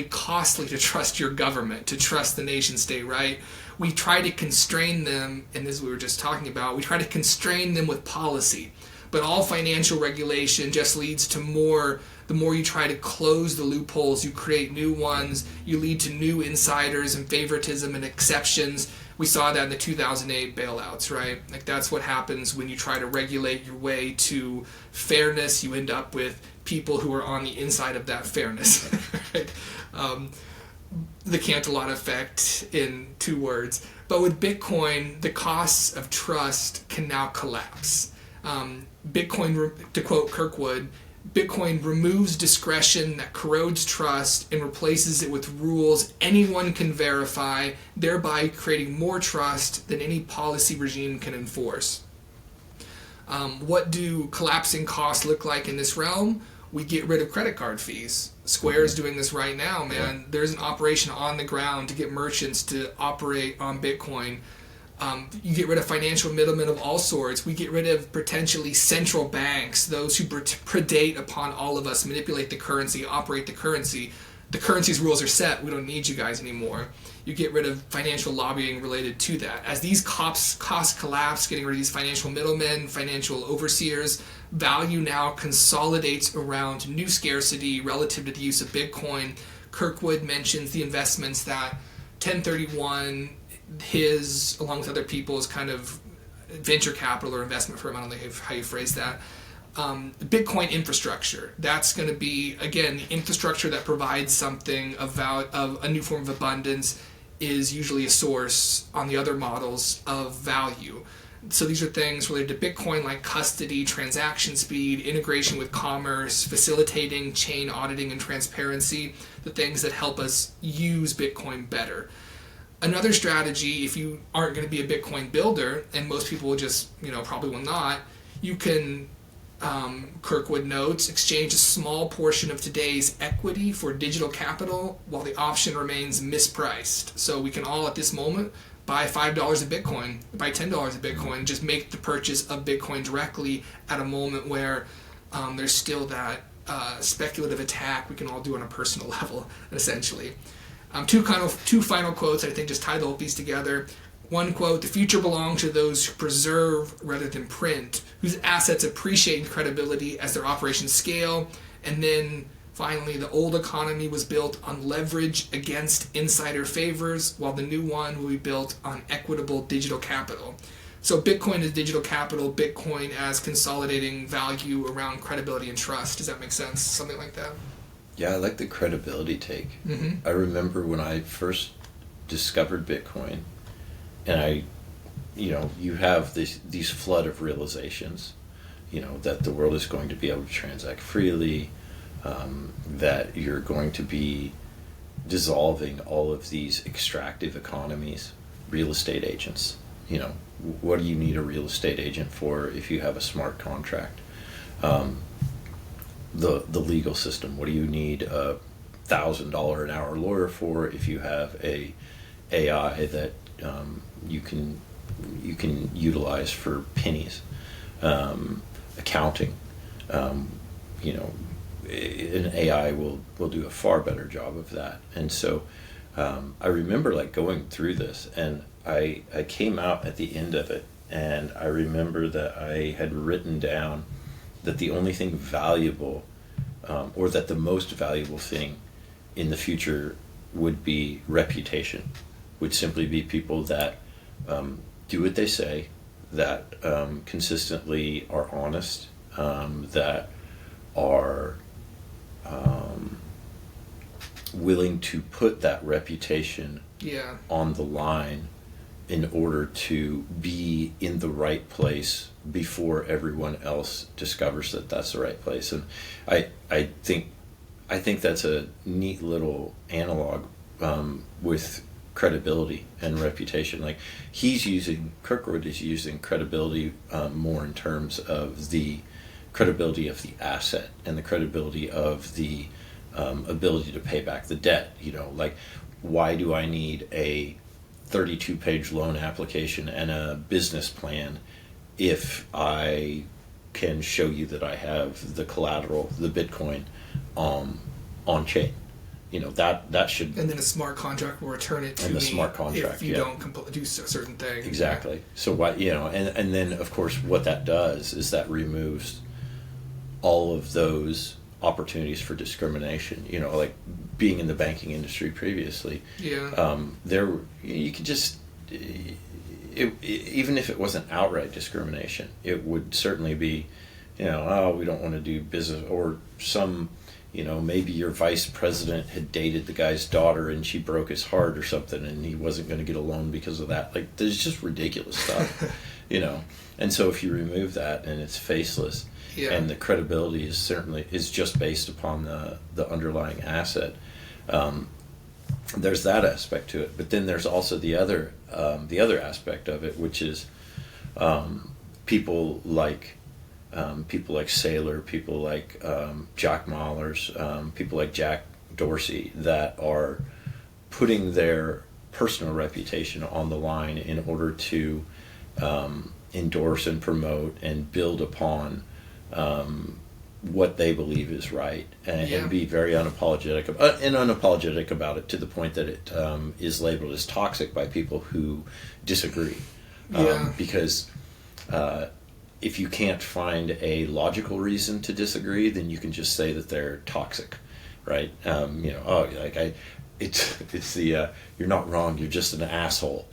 costly to trust your government, to trust the nation state, right? We try to constrain them, and this is what we were just talking about, we try to constrain them with policy. But all financial regulation just leads to more. The more you try to close the loopholes, you create new ones, you lead to new insiders and favoritism and exceptions. We saw that in the 2008 bailouts, right? Like, that's what happens when you try to regulate your way to fairness. You end up with people who are on the inside of that fairness, right? The Cantillon effect in 2 words. But with Bitcoin, the costs of trust can now collapse. Bitcoin, to quote Kirkwood, Bitcoin removes discretion that corrodes trust and replaces it with rules anyone can verify, thereby creating more trust than any policy regime can enforce. What do collapsing costs look like in this realm? We get rid of credit card fees. Square is doing this right now, man. Yeah. There's an operation on the ground to get merchants to operate on Bitcoin. You get rid of financial middlemen of all sorts. We get rid of potentially central banks, those who predate upon all of us, manipulate the currency, operate the currency. The currency's rules are set. We don't need you guys anymore. You get rid of financial lobbying related to that. As these costs collapse, getting rid of these financial middlemen, financial overseers, value now consolidates around new scarcity relative to the use of Bitcoin. Kirkwood mentions the investments that 1031, his, along with other people's kind of venture capital or investment firm, I don't know how you phrase that, Bitcoin infrastructure. That's going to be, again, the infrastructure that provides something of a new form of abundance is usually a source on the other models of value. So these are things related to Bitcoin like custody, transaction speed, integration with commerce, facilitating chain auditing and transparency, the things that help us use Bitcoin better. Another strategy, if you aren't going to be a Bitcoin builder, and most people will just, probably will not, you can, Kirkwood notes, exchange a small portion of today's equity for digital capital while the option remains mispriced. So we can all at this moment buy $5 of Bitcoin, buy $10 of Bitcoin, just make the purchase of Bitcoin directly at a moment where there's still that speculative attack we can all do on a personal level, essentially. Two final quotes I think just tie the whole piece together. One quote, "The future belongs to those who preserve rather than print, whose assets appreciate in credibility as their operations scale." And then finally, "The old economy was built on leverage against insider favors, while the new one will be built on equitable digital capital." So Bitcoin is digital capital, Bitcoin as consolidating value around credibility and trust. Does that make sense? Something like that? Yeah, I like the credibility take. Mm-hmm. I remember when I first discovered Bitcoin, and you have these flood of realizations, that the world is going to be able to transact freely, that you're going to be dissolving all of these extractive economies, real estate agents. What do you need a real estate agent for if you have a smart contract? The legal system. What do you need a $1,000 an hour lawyer for if you have a AI that you can utilize for pennies? Accounting. An AI will do a far better job of that. And so I remember going through this, and I came out at the end of it, and I remember that I had written down that the only thing valuable, or that the most valuable thing in the future would be reputation, would simply be people that do what they say, that consistently are honest, that are willing to put that reputation on the line in order to be in the right place before everyone else discovers that that's the right place. And I think that's a neat little analog with credibility and reputation. Kirkwood is using credibility more in terms of the credibility of the asset and the credibility of the ability to pay back the debt. Why do I need a 32-page loan application and a business plan if I can show you that I have the collateral, the Bitcoin, on chain? That should... And then a smart contract will return it to me. And the smart contract, if you don't do a certain thing. Exactly. So what, and then of course what that does is that removes all of those opportunities for discrimination. Like being in the banking industry previously, there you could just, even if it wasn't outright discrimination, it would certainly be, we don't want to do business, or some, maybe your vice president had dated the guy's daughter and she broke his heart or something, and he wasn't going to get a loan because of that. There's just ridiculous stuff, And so if you remove that and it's faceless, and the credibility is just based upon the underlying asset, there's that aspect to it. But then there's also the other aspect of it, which is people like Saylor, people like Jack Mallers, people like Jack Dorsey, that are putting their personal reputation on the line in order to endorse and promote and build upon what they believe is right, and be very unapologetic about it, to the point that it is labeled as toxic by people who disagree. Because if you can't find a logical reason to disagree, then you can just say that they're toxic, right? It's the you're not wrong, you're just an asshole,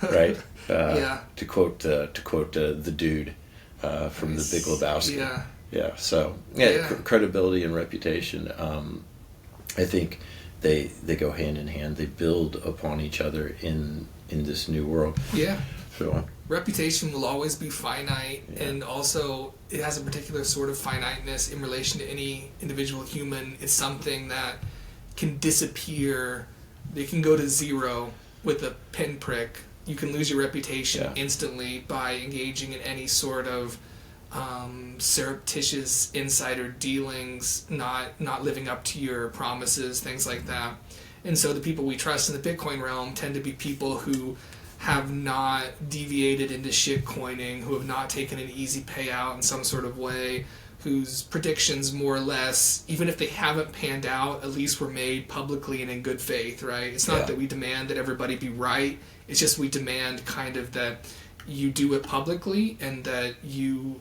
right? To quote the dude from The Big Lebowski. Credibility and reputation, I think they go hand in hand. They build upon each other in this new world. So reputation will always be finite, and also it has a particular sort of finiteness in relation to any individual human. It's something that can disappear. They can go to zero with a pinprick. You can lose your reputation instantly by engaging in any sort of surreptitious insider dealings, not living up to your promises, things like that. And so the people we trust in the Bitcoin realm tend to be people who have not deviated into shit coining, who have not taken an easy payout in some sort of way, whose predictions more or less, even if they haven't panned out, at least were made publicly and in good faith, right? It's not that we demand that everybody be right, it's just we demand kind of that you do it publicly and that you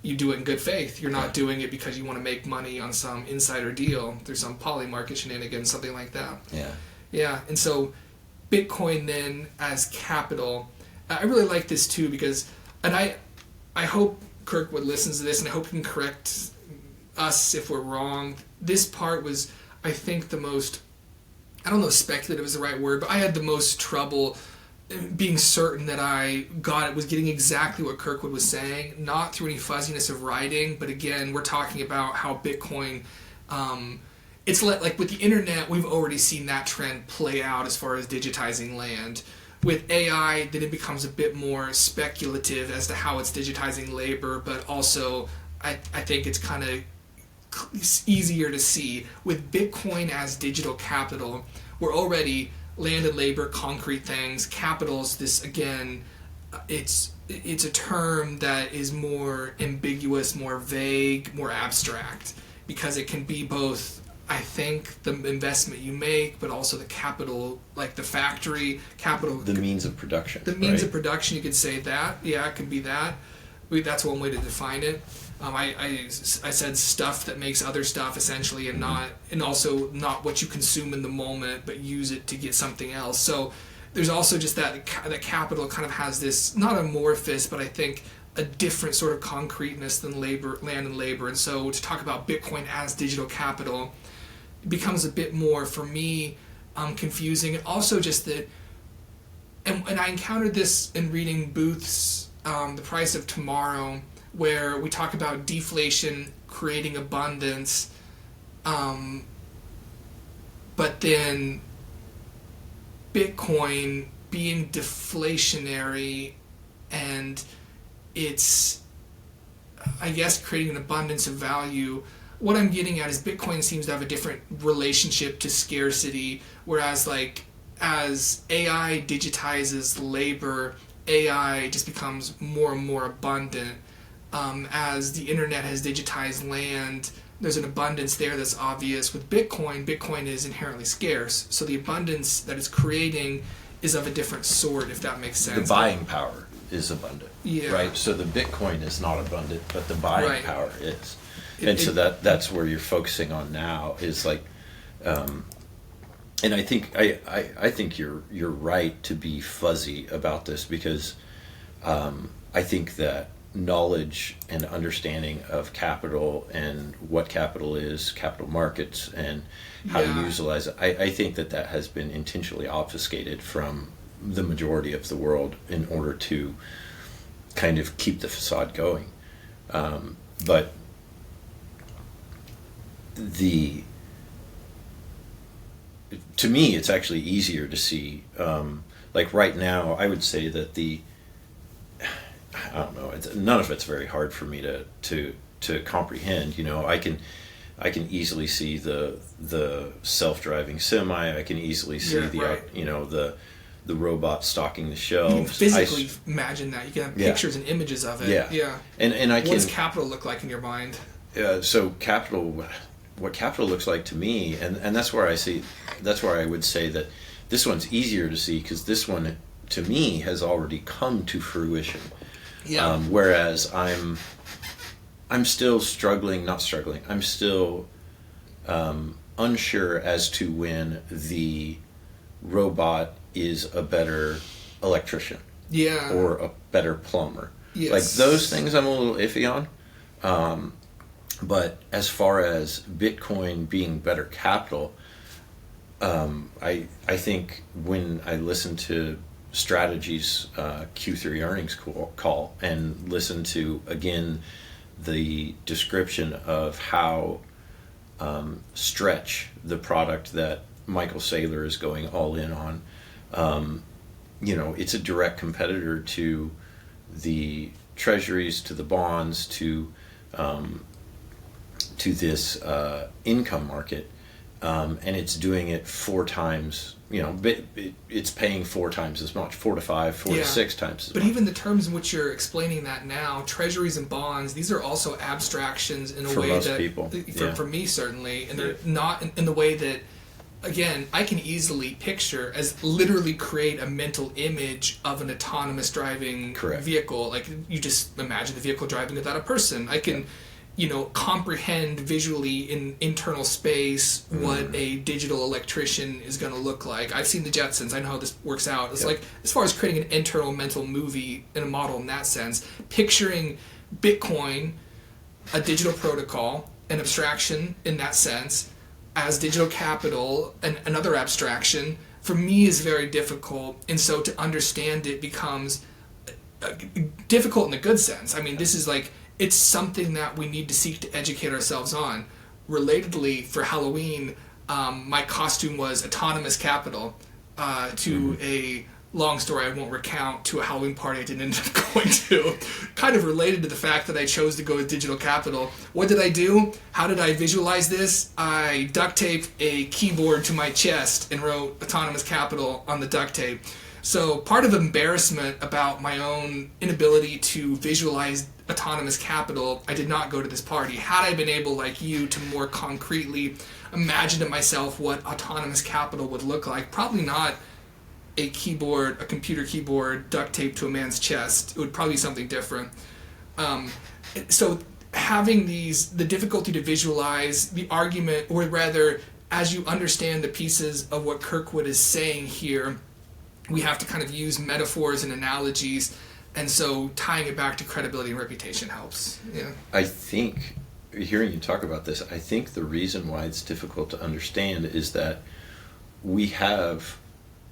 do it in good faith. You're not doing it because you want to make money on some insider deal through some poly market shenanigans, something like that. Yeah, and so Bitcoin then as capital, I really like this too because, and I hope Kirkwood listens to this and I hope he can correct us if we're wrong. This part was, I think, the most, I don't know if speculative is the right word, but I had the most trouble being certain that I was getting exactly what Kirkwood was saying, not through any fuzziness of writing, but again, we're talking about how Bitcoin, it's like with the internet, we've already seen that trend play out as far as digitizing land. With AI, then it becomes a bit more speculative as to how it's digitizing labor, but also I think it's kind of easier to see. With Bitcoin as digital capital, we're already land and labor, concrete things. Capitals, this again, it's a term that is more ambiguous, more vague, more abstract, because it can be both, I think, the investment you make, but also the capital, like the factory capital. The means of production. The means of production, you could say that. Yeah, it could be that. That's one way to define it. I said stuff that makes other stuff essentially, and also not what you consume in the moment, but use it to get something else. So there's also just that capital kind of has this, not amorphous, but I think a different sort of concreteness than land and labor. And so to talk about Bitcoin as digital capital becomes a bit more, for me, confusing. And also just that, and I encountered this in reading Booth's The Price of Tomorrow, where we talk about deflation creating abundance, but then Bitcoin being deflationary, and it's, I guess, creating an abundance of value. What I'm getting at is Bitcoin seems to have a different relationship to scarcity, whereas like as AI digitizes labor, AI just becomes more and more abundant. As the internet has digitized land, there's an abundance there that's obvious. With Bitcoin is inherently scarce, so the abundance that it's creating is of a different sort, if that makes sense. The buying power is abundant, right? So the Bitcoin is not abundant, but the buying power is. So that's where you're focusing on now is like, and I think I think you're right to be fuzzy about this because I think that knowledge and understanding of capital and what capital is, capital markets, and how to utilize it, I think that has been intentionally obfuscated from the majority of the world in order to kind of keep the facade going. But to me, it's actually easier to see. Like right now, I would say that I don't know. None of it's very hard for me to comprehend. You know, I can easily see the self-driving semi. I can easily see the robot stocking the shelves. You can physically imagine that. You can have pictures and images of it. Yeah. And I can. What does capital look like in your mind? So what capital looks like to me, and that's where I would say that this one's easier to see because this one, to me, has already come to fruition. Yeah. Whereas I'm still I'm still unsure as to when the robot is a better electrician. Yeah. Or a better plumber. Yes. Like those things I'm a little iffy on. But as far as Bitcoin being better capital, I think when I listen to Strategy's Q3 earnings call and listen to, again, the description of how Stretch, the product that Michael Saylor is going all in on, it's a direct competitor to the treasuries, to the bonds, to this income market, and it's doing it 4 times. It's paying 4 times as much, 4 to 5, 4 to 6 times as much. But even the terms in which you're explaining that now, treasuries and bonds, these are also abstractions in a for way most that people. For me certainly, and they're not in the way that. Again, I can easily picture as literally create a mental image of an autonomous driving vehicle. Like, you just imagine the vehicle driving without a person. I can, comprehend visually in internal space what a digital electrician is going to look like. I've seen the Jetsons. I know how this works out. It's like, as far as creating an internal mental movie and a model in that sense, picturing Bitcoin, a digital protocol, an abstraction in that sense, as digital capital and another abstraction, for me is very difficult. And so to understand it becomes difficult in a good sense. I mean, this is like, it's something that we need to seek to educate ourselves on. Relatedly, for Halloween, my costume was autonomous capital to a long story I won't recount, to a Halloween party I didn't end up going to. Kind of related to the fact that I chose to go with digital capital. What did I do? How did I visualize this? I duct taped a keyboard to my chest and wrote autonomous capital on the duct tape. So part of embarrassment about my own inability to visualize autonomous capital, I did not go to this party. Had I been able, like you, to more concretely imagine to myself what autonomous capital would look like, probably not a computer keyboard duct taped to a man's chest. It would probably be something different. So having the difficulty to visualize the argument, or rather, as you understand the pieces of what Kirkwood is saying here, we have to kind of use metaphors and analogies, and so tying it back to credibility and reputation helps. Yeah. I think, hearing you talk about this, I think the reason why it's difficult to understand is that we have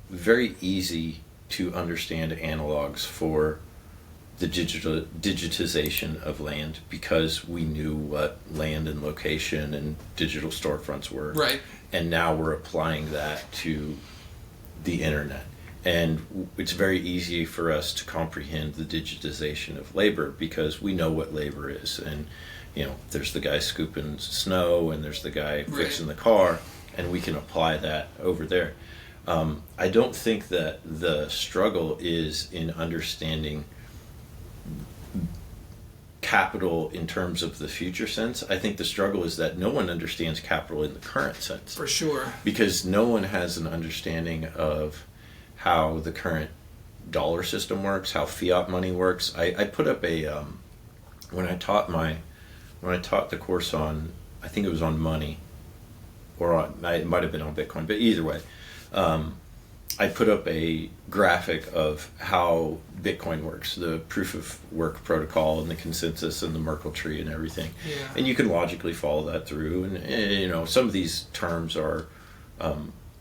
very easy to understand analogs for the digitization of land, because we knew what land and location and digital storefronts were. Right. And now we're applying that to the internet. And it's very easy for us to comprehend the digitization of labor because we know what labor is. And, there's the guy scooping snow and there's the guy fixing the car, and we can apply that over there. I don't think that the struggle is in understanding capital in terms of the future sense. I think the struggle is that no one understands capital in the current sense. For sure. Because no one has an understanding of how the current dollar system works, how fiat money works. I put up when I taught the course on, I think it was on money, or it might have been on Bitcoin, but either way, I put up a graphic of how Bitcoin works, the proof of work protocol and the consensus and the Merkle tree and everything. Yeah. And you can logically follow that through. And some of these terms are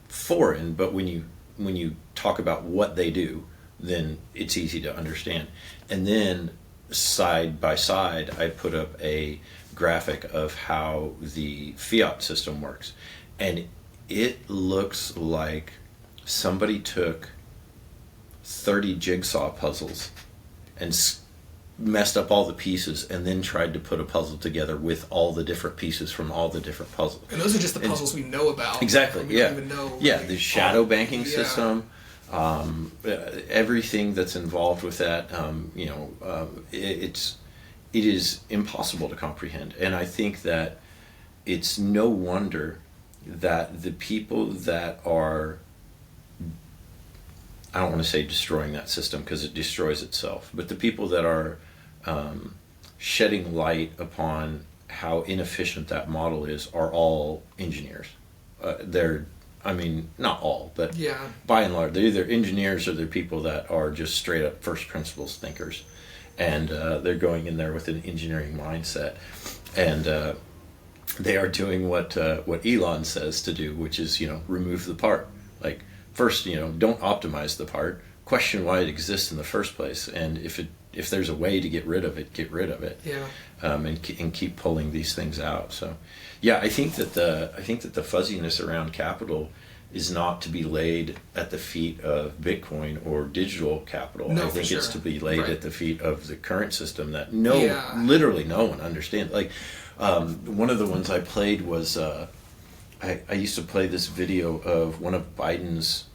foreign, but when you talk about what they do, then it's easy to understand. And then side by side, I put up a graphic of how the fiat system works. And it looks like somebody took 30 jigsaw puzzles and messed up all the pieces and then tried to put a puzzle together with all the different pieces from all the different puzzles. And those are just the puzzles we know about. Exactly, we don't even know. Yeah, the shadow banking system, everything that's involved with that, it is impossible to comprehend. And I think that it's no wonder that the people that are, I don't want to say destroying that system because it destroys itself, but the people that are shedding light upon how inefficient that model is are all engineers. Not all, but by and large, they're either engineers or they're people that are just straight up first principles thinkers. And they're going in there with an engineering mindset. And they are doing what Elon says to do, which is, remove the part. Like, first, don't optimize the part, question why it exists in the first place, and if there's a way to get rid of it, get rid of it. Yeah. And keep pulling these things out. So, yeah, I think that the fuzziness around capital is not to be laid at the feet of Bitcoin or digital capital. No, I think for it's sure. to be laid Right. at the feet of the current system that Yeah. literally no one understands. Like, one of the ones I played was I used to play this video of one of Biden's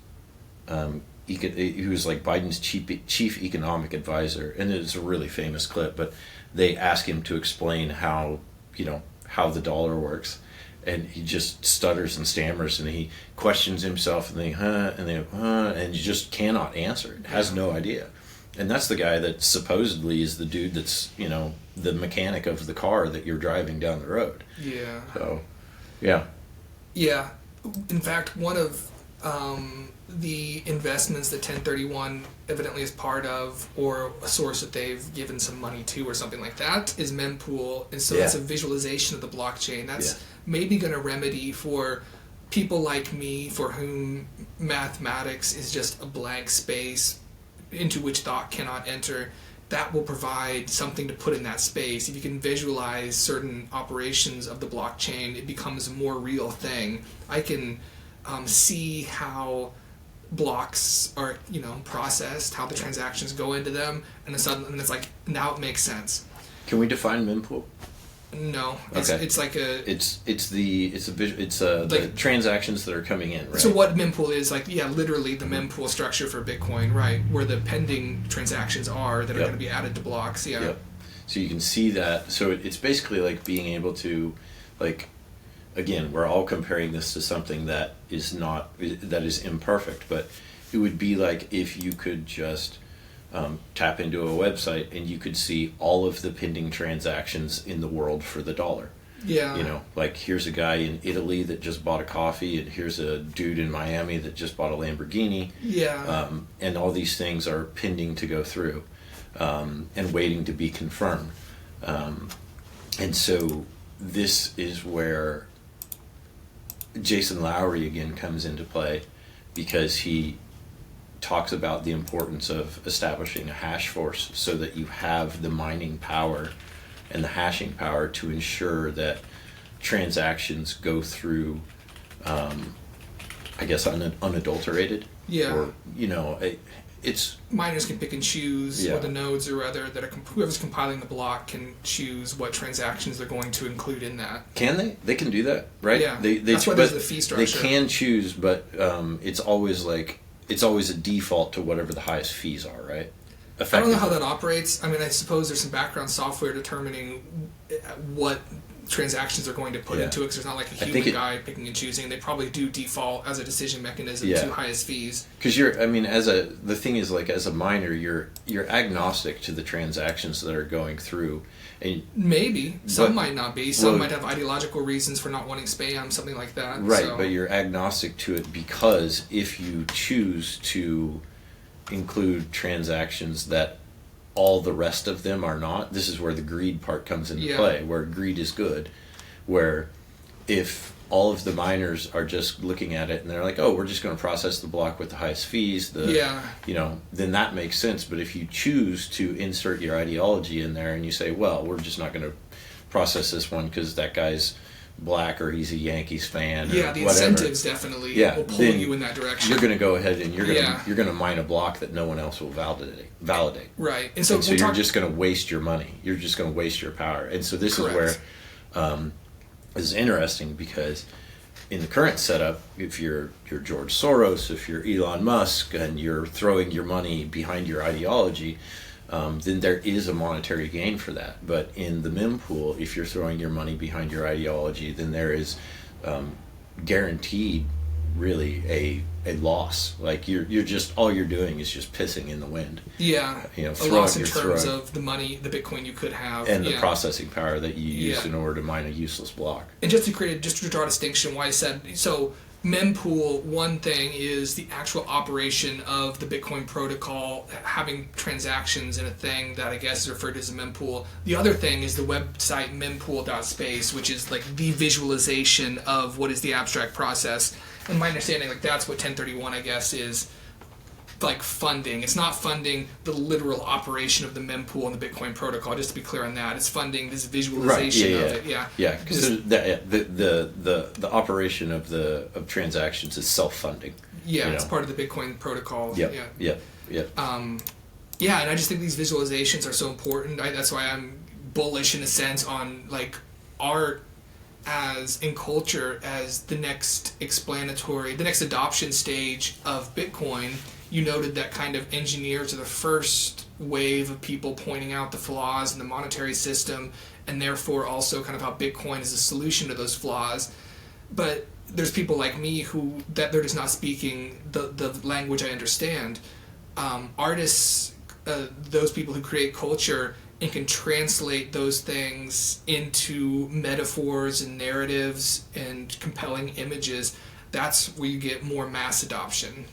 he was like Biden's chief economic advisor, and it's a really famous clip. But they ask him to explain how the dollar works, and he just stutters and stammers, and he questions himself, and and you just cannot answer it. Has no idea. And that's the guy that supposedly is the dude that's the mechanic of the car that you're driving down the road. Yeah. So, yeah. Yeah. In fact, one of the investments that 1031 evidently is part of, or a source that they've given some money to or something like that, is mempool. And so that's a visualization of the blockchain. That's maybe going to remedy for people like me for whom mathematics is just a blank space into which thought cannot enter. That will provide something to put in that space. If you can visualize certain operations of the blockchain, it becomes a more real thing. I can see how blocks are processed, how the transactions go into them, and then suddenly it's like, now it makes sense. Can we define mempool? No, Okay. it's like a It's the transactions that are coming in, right? So what mempool is, literally the mempool structure for Bitcoin, right? Where the pending transactions are that are going to be added to blocks. Yeah. Yep. So you can see that. So it's basically like being able to, again, we're all comparing this to something that is imperfect, but it would be like if you could just tap into a website and you could see all of the pending transactions in the world for the dollar. Yeah. Here's a guy in Italy that just bought a coffee, and here's a dude in Miami that just bought a Lamborghini. Yeah. And all these things are pending to go through and waiting to be confirmed. And so this is where Jason Lowry again comes into play, because he talks about the importance of establishing a hash force so that you have the mining power and the hashing power to ensure that transactions go through, unadulterated. Yeah. Or, it's... Miners can pick and choose, Yeah. or the nodes, or rather, whoever's compiling the block can choose what transactions they're going to include in that. Can they? They can do that, right? Yeah. They That's why there's the fee structure. They can choose, but it's always a default to whatever the highest fees are, right? I don't know how that operates. I mean, I suppose there's some background software determining what transactions are going to put into it, because there's not like a human guy picking and choosing. They probably do default as a decision mechanism to highest fees. Because the thing is, as a miner, you're agnostic to the transactions that are going through. And maybe some might not be. Some might have ideological reasons for not wanting spam, something like that. Right, so. But you're agnostic to it because if you choose to include transactions that all the rest of them are not, this is where the greed part comes into play, where greed is good, where if all of the miners are just looking at it and they're like, oh, we're just going to process the block with the highest fees, then that makes sense. But if you choose to insert your ideology in there and you say, well, we're just not going to process this one because that guy's black or he's a Yankees fan, the whatever. incentives definitely will pull you in that direction. You're going to go ahead and you're going to mine a block that no one else will validate. Right. And so you're just going to waste your money. You're just going to waste your power. And so this is where this is interesting, because in the current setup, if you're George Soros, if you're Elon Musk, and you're throwing your money behind your ideology, then there is a monetary gain for that. But in the mempool, if you're throwing your money behind your ideology, then there is guaranteed really a loss. Like you're just, all you're doing is just pissing in the wind. Yeah. A loss in terms of the money, the Bitcoin you could have, and the processing power that you use in order to mine a useless block. And just to draw a distinction, why I said so. Mempool, one thing is the actual operation of the Bitcoin protocol, having transactions in a thing that I guess is referred to as a mempool. The other thing is the website mempool.space, which is like the visualization of what is the abstract process. And my understanding, that's what 1031, I guess, is like funding. It's not funding the literal operation of the mempool and the Bitcoin protocol. Just to be clear on that, it's funding this visualization of it. Yeah, because the operation of transactions is self-funding. Yeah, it's part of the Bitcoin protocol. Yep. Yeah, and I just think these visualizations are so important. That's why I'm bullish in a sense on like art as in culture as the next adoption stage of Bitcoin. You noted that kind of engineers are the first wave of people pointing out the flaws in the monetary system, and therefore also kind of how Bitcoin is a solution to those flaws. But there's people like me who that they're just not speaking the language I understand. Artists, those people who create culture and can translate those things into metaphors and narratives and compelling images, that's where you get more mass adoption.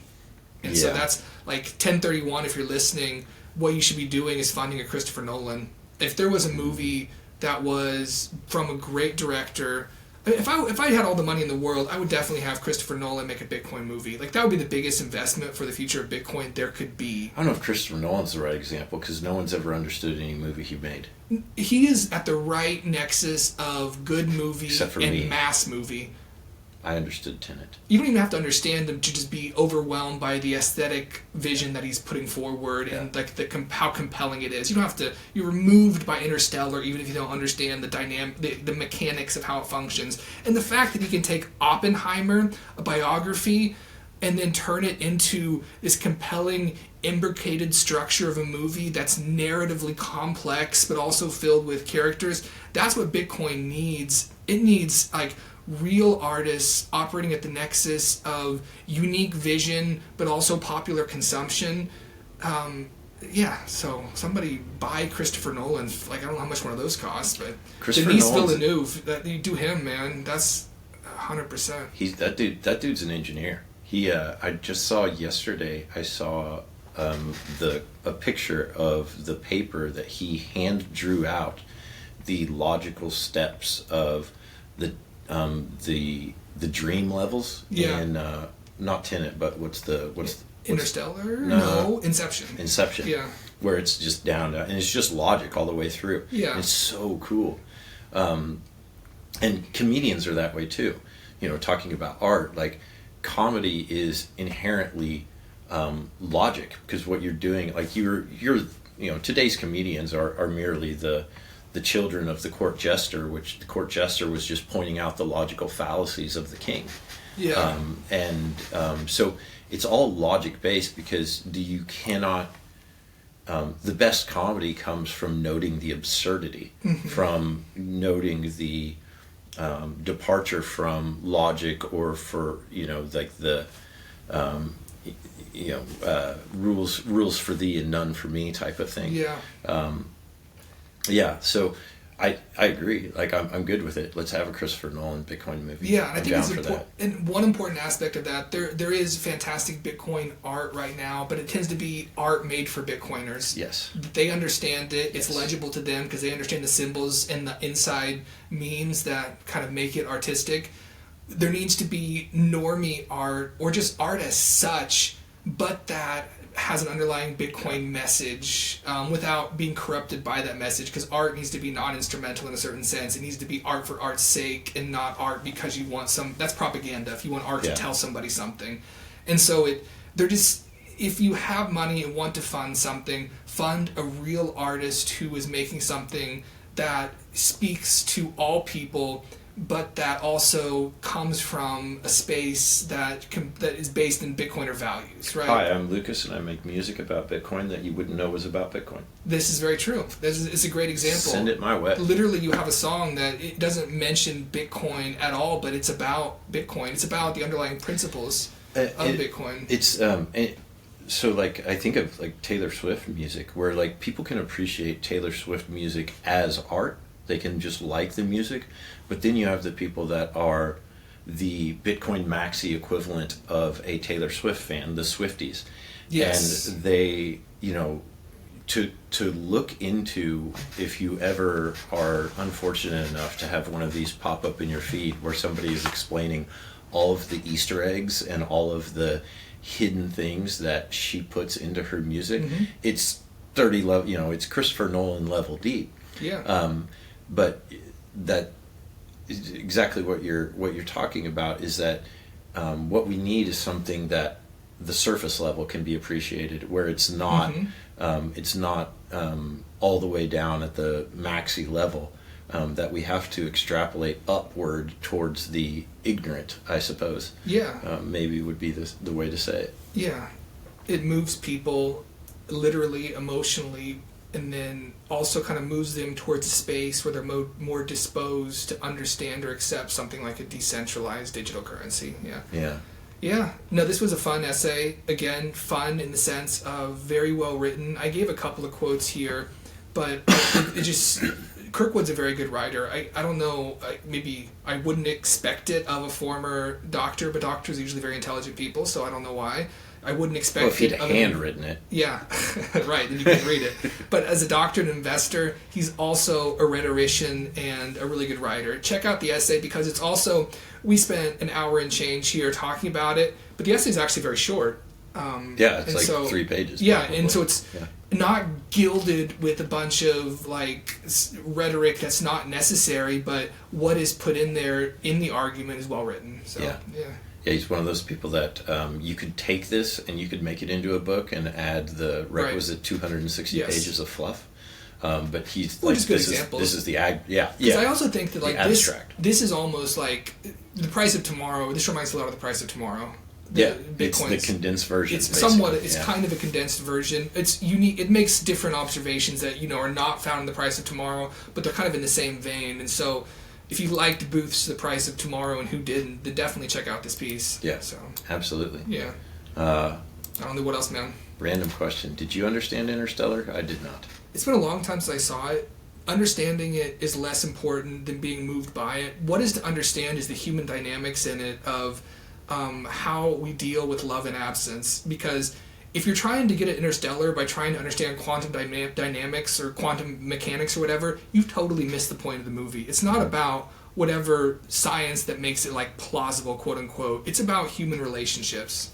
And so that's like 1031, if you're listening, what you should be doing is finding a Christopher Nolan. If there was a movie that was from a great director, if I had all the money in the world, I would definitely have Christopher Nolan make a Bitcoin movie. Like, that would be the biggest investment for the future of Bitcoin there could be. I don't know if Christopher Nolan's the right example, because no one's ever understood any movie he made. He is at the right nexus of good movie and mass movie. I understood Tenet. You don't even have to understand him to just be overwhelmed by the aesthetic vision that he's putting forward and like how compelling it is. You don't have to. You're removed by Interstellar even if you don't understand the mechanics of how it functions. And the fact that he can take Oppenheimer, a biography, and then turn it into this compelling, imbricated structure of a movie that's narratively complex but also filled with characters. That's what Bitcoin needs. It needs like real artists operating at the nexus of unique vision but also popular consumption. So somebody buy Christopher Nolan. Like, I don't know how much one of those costs, but Denis Villeneuve, that you do him, man, that's 100%. He's that dude. That dude's an engineer. I just saw yesterday. I saw a picture of the paper that he hand drew out, the logical steps of the dream levels in not Tenet, but what's Interstellar? No, Inception. Yeah, where it's just down and it's just logic all the way through. Yeah, and it's so cool. And comedians are that way too. You know, talking about art, like comedy is inherently logic, because what you're doing, like you're today's comedians are merely the children of the court jester, which the court jester was just pointing out the logical fallacies of the king. Yeah. So it's all logic based, because you cannot. The best comedy comes from noting the absurdity, from noting the departure from logic, or for like the rules for thee and none for me type of thing. So I agree. Like, I'm good with it. Let's have a Christopher Nolan Bitcoin movie. Yeah, and I think it's important. And one important aspect of that, there is fantastic Bitcoin art right now, but it tends to be art made for Bitcoiners. Yes. They understand it. It's legible to them because they understand the symbols and the inside memes that kind of make it artistic. There needs to be normie art, or just art as such, but that has an underlying Bitcoin message without being corrupted by that message, because art needs to be non-instrumental in a certain sense. It needs to be art for art's sake and not art because you want that's propaganda, if you want art to tell somebody something. And so if you have money and want to fund something, fund a real artist who is making something that speaks to all people, but that also comes from a space that is based in Bitcoiner values, right? Hi, I'm Lucas, and I make music about Bitcoin that you wouldn't know was about Bitcoin. This is very true. It's a great example. Send it my way. Literally, you have a song that it doesn't mention Bitcoin at all, but it's about Bitcoin. It's about the underlying principles of Bitcoin. It's so, like, I think of like Taylor Swift music, where like people can appreciate Taylor Swift music as art. They can just like the music, but then you have the people that are the Bitcoin maxi equivalent of a Taylor Swift fan, the Swifties. Yes. And they, to look into, if you ever are unfortunate enough to have one of these pop up in your feed where somebody is explaining all of the Easter eggs and all of the hidden things that she puts into her music, it's 30 level, it's Christopher Nolan level deep. Yeah. But that is exactly what you're talking about, is that what we need is something that the surface level can be appreciated, where it's not all the way down at the maxi level, that we have to extrapolate upward towards the ignorant, I suppose. Yeah. Maybe would be the way to say it. Yeah. It moves people literally, emotionally, and then also kind of moves them towards a space where they're more disposed to understand or accept something like a decentralized digital currency. Yeah. Yeah. Yeah. No, this was a fun essay. Again, fun in the sense of very well written. I gave a couple of quotes here, but it just... Kirkwood's a very good writer. I don't know, maybe I wouldn't expect it of a former doctor, but doctors are usually very intelligent people, so I don't know why. I wouldn't expect well, if he'd it. handwritten it. Yeah, right, then you can read it. But as a doctor and investor, he's also a rhetorician and a really good writer. Check out the essay, because it's also, we spent an hour and change here talking about it, but the essay is actually very short. It's like 3 pages. Yeah, probably. And so it's not gilded with a bunch of like rhetoric that's not necessary, but what is put in there in the argument is well written. So yeah, he's one of those people that you could take this and you could make it into a book and add the requisite 260 pages of fluff. But he's like, just good examples. This is the yeah. Because I also think that like this is almost like The Price of Tomorrow. This reminds me a lot of The Price of Tomorrow. It's the condensed version. It's somewhat. It's kind of a condensed version. It's unique. It makes different observations that are not found in The Price of Tomorrow, but they're kind of in the same vein. And so, if you liked Booth's The Price of Tomorrow and who didn't, then definitely check out this piece. Yeah. So absolutely. Yeah. I don't know what else, man. Random question: did you understand Interstellar? I did not. It's been a long time since I saw it. Understanding it is less important than being moved by it. What is to understand is the human dynamics in it of how we deal with love and absence. Because if you're trying to get at Interstellar by trying to understand quantum dynamics or quantum mechanics or whatever, you've totally missed the point of the movie. It's not about whatever science that makes it like plausible, quote unquote. It's about human relationships.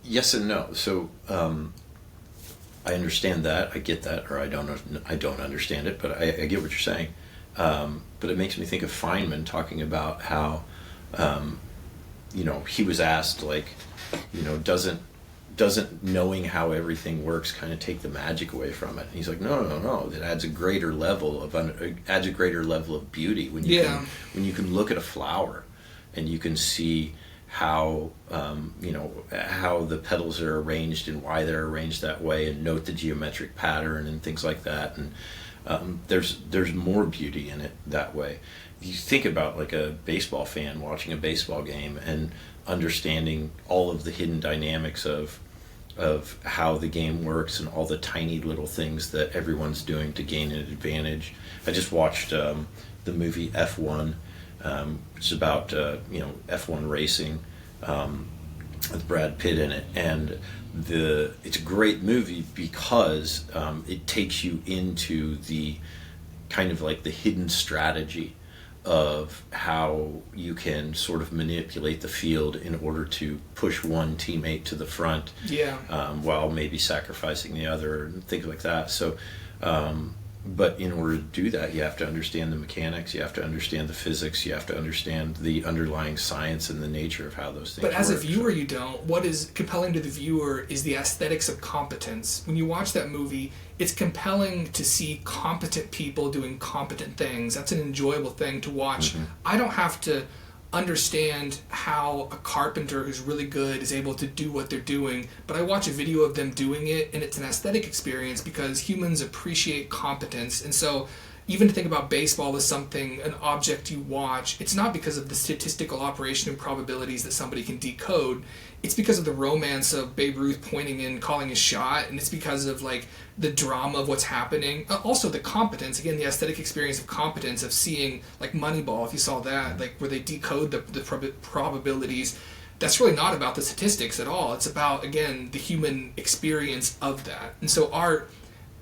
Yes and no. So I understand that. I get that, or I don't understand it, but I get what you're saying. But it makes me think of Feynman talking about how he was asked, like, doesn't knowing how everything works kind of take the magic away from it? And he's like, no. It adds a greater level of beauty when you can look at a flower and you can see how how the petals are arranged and why they're arranged that way, and note the geometric pattern and things like that. And there's more beauty in it that way. You think about like a baseball fan watching a baseball game and understanding all of the hidden dynamics of how the game works and all the tiny little things that everyone's doing to gain an advantage. I just watched the movie F1, which is about F1 racing with Brad Pitt in it, and it's a great movie because it takes you into the kind of like the hidden strategy of how you can sort of manipulate the field in order to push one teammate to the front, while maybe sacrificing the other and things like that. So, but in order to do that, you have to understand the mechanics, you have to understand the physics, you have to understand the underlying science and the nature of how those things work. But as a viewer, you don't. What is compelling to the viewer is the aesthetics of competence. When you watch that movie, it's compelling to see competent people doing competent things. That's an enjoyable thing to watch. Mm-hmm. I don't have to understand how a carpenter who's really good is able to do what they're doing, but I watch a video of them doing it, and it's an aesthetic experience because humans appreciate competence. And so even to think about baseball as an object you watch, it's not because of the statistical operation and probabilities that somebody can decode. It's because of the romance of Babe Ruth pointing in, calling a shot, and it's because of like the drama of what's happening. Also the competence, again, the aesthetic experience of competence, of seeing like Moneyball, if you saw that, like where they decode the probabilities. That's really not about the statistics at all. It's about, again, the human experience of that. And so art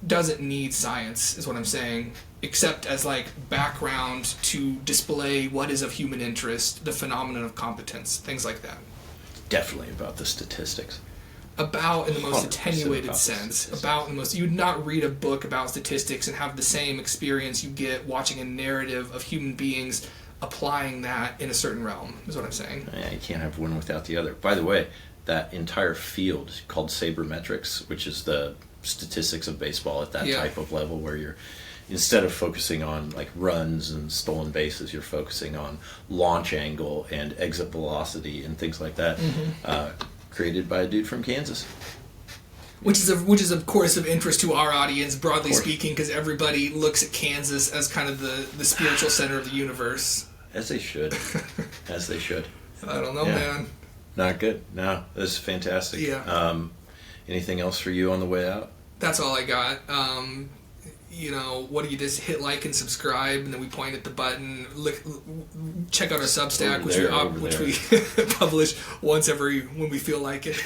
doesn't need science, is what I'm saying. except as like background to display what is of human interest, the phenomenon of competence, things like that. Definitely about the statistics. About in the most 100% attenuated about the sense. statistics. About in the most, you would not read a book about statistics and have the same experience you get watching a narrative of human beings applying that in a certain realm, is what I'm saying. Yeah, you can't have one without the other. By the way, that entire field is called sabermetrics, which is the statistics of baseball at that Yeah. type of level, where you're, instead of focusing on like runs and stolen bases, you're focusing on launch angle and exit velocity and things like that. Created by a dude from Kansas. Which is of course of interest to our audience, broadly Of course. speaking, because everybody looks at Kansas as kind of the spiritual center of the universe. As they should. As they should. I don't know, Yeah. man. Not good. No, this is fantastic. Yeah. Anything else for you on the way out? That's all I got. What do you just hit like and subscribe, and then we point at the button. Check out our Substack, which we publish once when we feel like it.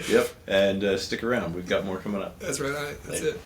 Yep. And stick around. We've got more coming up. That's right. That's it.